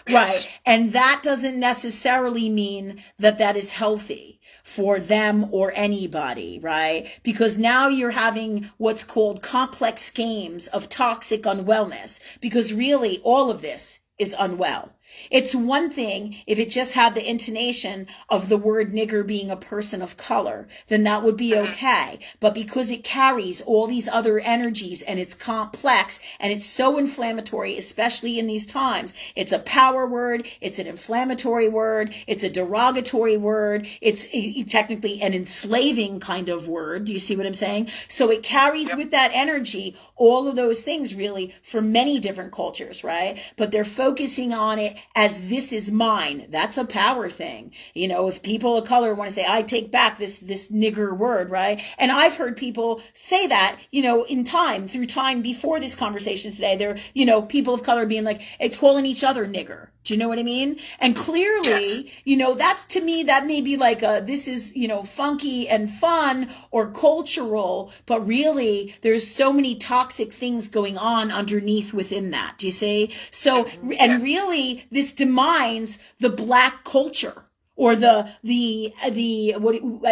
Yes. Right. And that doesn't necessarily mean that that is healthy for them or anybody, right? Because now you're having what's called complex games of toxic unwellness, because really all of this is unwell. It's one thing if it just had the intonation of the word nigger being a person of color, then that would be okay. But because it carries all these other energies and it's complex and it's so inflammatory, especially in these times, it's a power word, it's an inflammatory word, it's a derogatory word, it's technically an enslaving kind of word. Do you see what I'm saying? So it carries with that energy all of those things really for many different cultures, right? But they're focusing on it as this is mine. That's a power thing. You know, if people of color want to say, I take back this nigger word, right? And I've heard people say that, you know, through time before this conversation today, they're, you know, people of color being like, calling each other nigger. Do you know what I mean? And clearly, Yes. you know, that's to me, that may be like this is, you know, funky and fun or cultural, but really there's so many toxic things going on underneath within that. Do you see? So, and really this demeans the Black culture. Or what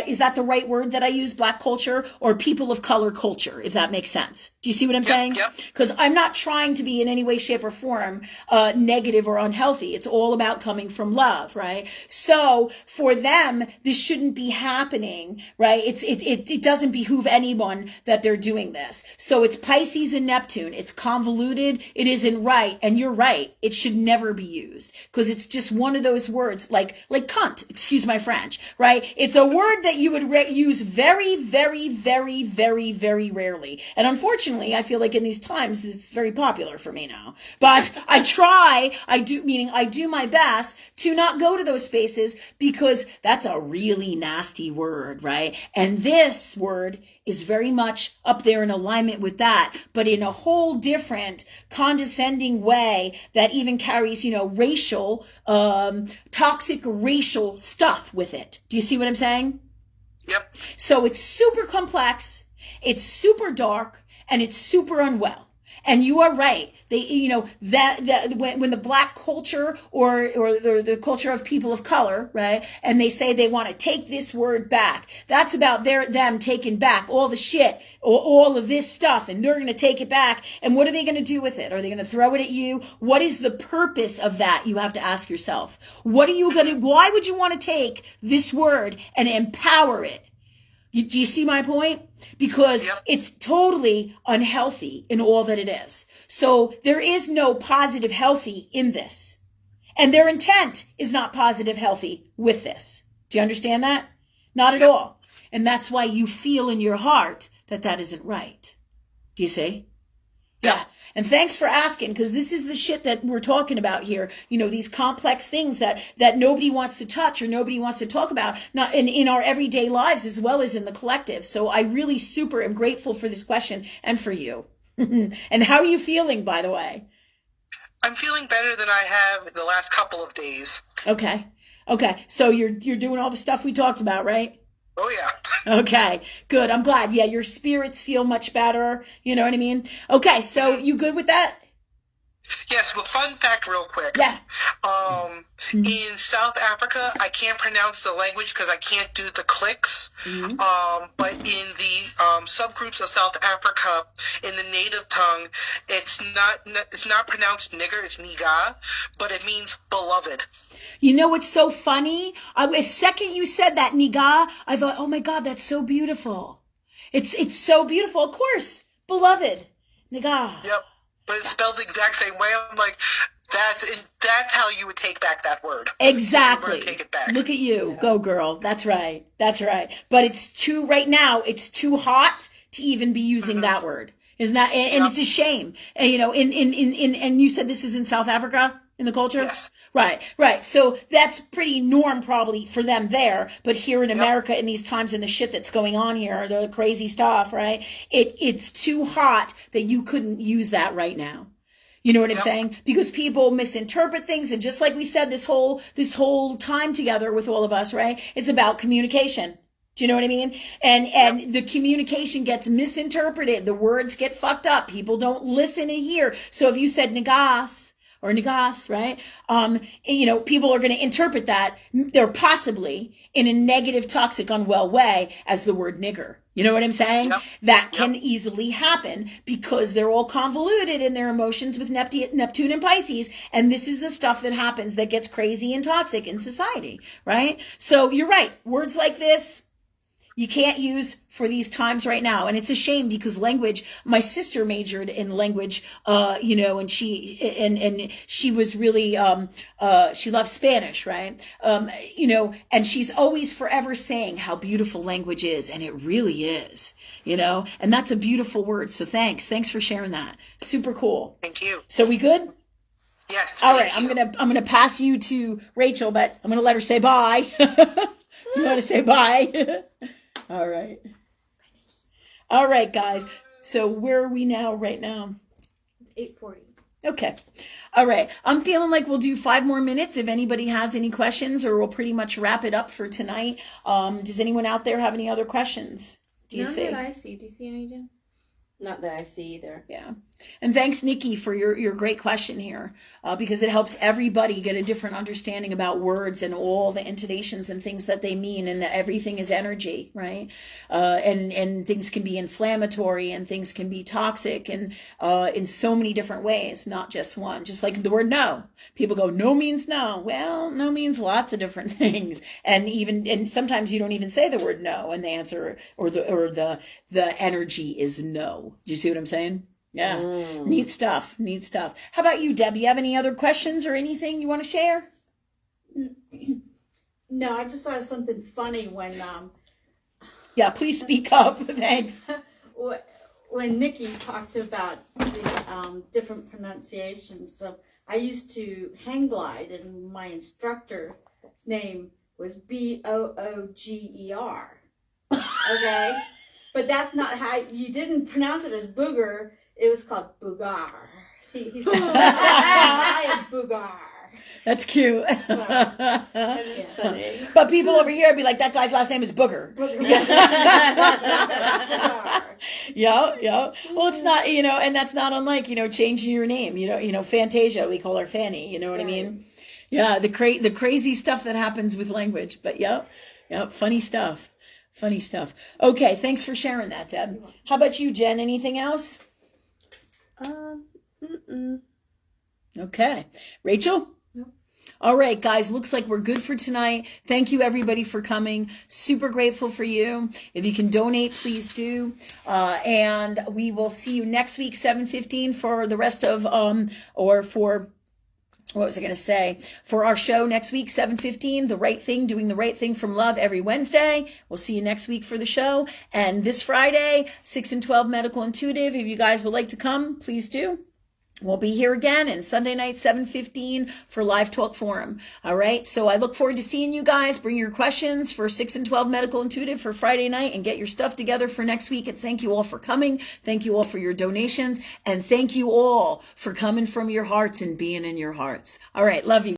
is that the right word that I use? Black culture or people of color culture, if that makes sense. Do you see what I'm saying? Yep. Because I'm not trying to be in any way, shape, or form negative or unhealthy. It's all about coming from love, right? So for them, this shouldn't be happening, right? It doesn't behoove anyone that they're doing this. So it's Pisces and Neptune. It's convoluted. It isn't right. And you're right. It should never be used because it's just one of those words like cunt. Excuse my French, right? It's a word that you would use very, very, very, very, very rarely. And unfortunately, I feel like in these times, it's very popular for me now. But I do my best to not go to those spaces because that's a really nasty word, right? And this word is very much up there in alignment with that, but in a whole different condescending way that even carries, you know, racial, toxic racial stuff with it. Do you see what I'm saying? Yep. So it's super complex, it's super dark, and it's super unwell. And you are right. They, you know, that when the Black culture or the culture of people of color, right, and they say they want to take this word back, that's about them taking back all the shit, or all of this stuff, and they're going to take it back. And what are they going to do with it? Are they going to throw it at you? What is the purpose of that? You have to ask yourself. Why would you want to take this word and empower it? Do you see my point? Because it's totally unhealthy in all that it is. So there is no positive healthy in this. And their intent is not positive healthy with this. Do you understand that? Not at all. And that's why you feel in your heart that that isn't right. Do you see? Yeah. And thanks for asking, because this is the shit that we're talking about here. You know, these complex things that nobody wants to touch or nobody wants to talk about, not in our everyday lives as well as in the collective. So I really super am grateful for this question and for you. And how are you feeling, by the way? I'm feeling better than I have the last couple of days. Okay. So you're doing all the stuff we talked about, right? Oh, yeah. Okay, good. I'm glad. Yeah, your spirits feel much better. You know what I mean? Okay, so you good with that? Yes, but fun fact real quick. Yeah. In South Africa, I can't pronounce the language because I can't do the clicks. But in the subgroups of South Africa, in the native tongue, it's not pronounced nigger, it's niga, but it means beloved. You know what's so funny? A second you said that, niga, I thought, oh my God, that's so beautiful. It's so beautiful. Of course, beloved, niga. Yep. But it's spelled the exact same way. I'm like, that's how you would take back that word. Exactly. Take it back. Look at you. Yeah. Go, girl. That's right. But right now, it's too hot to even be using that word. Isn't that, and it's a shame. And, you know, and you said this is in South Africa? In the culture? Yes. Right. So that's pretty norm probably for them there. But here in America in these times and the shit that's going on here, the crazy stuff, right? It's too hot that you couldn't use that right now. You know what I'm saying? Because people misinterpret things. And just like we said, this whole time together with all of us, right? It's about communication. Do you know what I mean? And the communication gets misinterpreted. The words get fucked up. People don't listen and hear. So if you said negas, or niggas, right? People are going to interpret that they're possibly in a negative, toxic, unwell way as the word nigger. You know what I'm saying? Yep. That can easily happen because they're all convoluted in their emotions with Neptune and Pisces. And this is the stuff that happens that gets crazy and toxic in society, right? So you're right. Words like this, you can't use for these times right now. And it's a shame because language, my sister majored in language, and she was really, she loved Spanish, right? And she's always forever saying how beautiful language is. And it really is, and that's a beautiful word. So thanks for sharing that. Super cool. Thank you. So we good? Yes. All right. I'm going to pass you to Rachel, but I'm going to let her say bye. You want to say bye? All right. All right, guys. So where are we now right now? 8:40. Okay. All right. I'm feeling like we'll do 5 more minutes if anybody has any questions, or we'll pretty much wrap it up for tonight. Does anyone out there have any other questions? None that I see. Do you see any, Jen? Not that I see either. Yeah. And thanks, Nikki, for your great question here, because it helps everybody get a different understanding about words and all the intonations and things that they mean, and that everything is energy, right? And things can be inflammatory and things can be toxic, and in so many different ways, not just one. Just like the word no. People go, no means no. Well, no means lots of different things. And sometimes you don't even say the word no, and the answer or the energy is no. Do you see what I'm saying? Yeah. Neat stuff. How about you, Deb? You have any other questions or anything you want to share? No, I just thought of something funny when Yeah, please speak up. Thanks. when Nikki talked about the different pronunciations. So I used to hang glide, and my instructor's name was Booger. Okay, but that's not how you didn't pronounce it as booger. It was called Boogar. He said I is Boogar. That's cute. That's funny. But people over here would be like, that guy's last name is Booger. Boogar. Yeah. Well, it's not, and that's not unlike, changing your name. Fantasia, we call her Fanny. You know what I mean? Yeah, the crazy stuff that happens with language. But yep, funny stuff. Okay, thanks for sharing that, Deb. How about you, Jen? Anything else? Okay. Rachel? No. All right, guys, looks like we're good for tonight. Thank you, everybody, for coming. Super grateful for you. If you can donate, please do. And we will see you next week, 7:15, for the rest of, what was I going to say? For our show next week, 7:15, The Right Thing, Doing the Right Thing from Love every Wednesday. We'll see you next week for the show. And this Friday, 6 and 12 Medical Intuitive. If you guys would like to come, please do. We'll be here again, and Sunday night, 7:15 for Live Talk Forum. All right, so I look forward to seeing you guys. Bring your questions for 6 and 12 Medical Intuitive for Friday night, and get your stuff together for next week. And thank you all for coming. Thank you all for your donations. And thank you all for coming from your hearts and being in your hearts. All right, love you.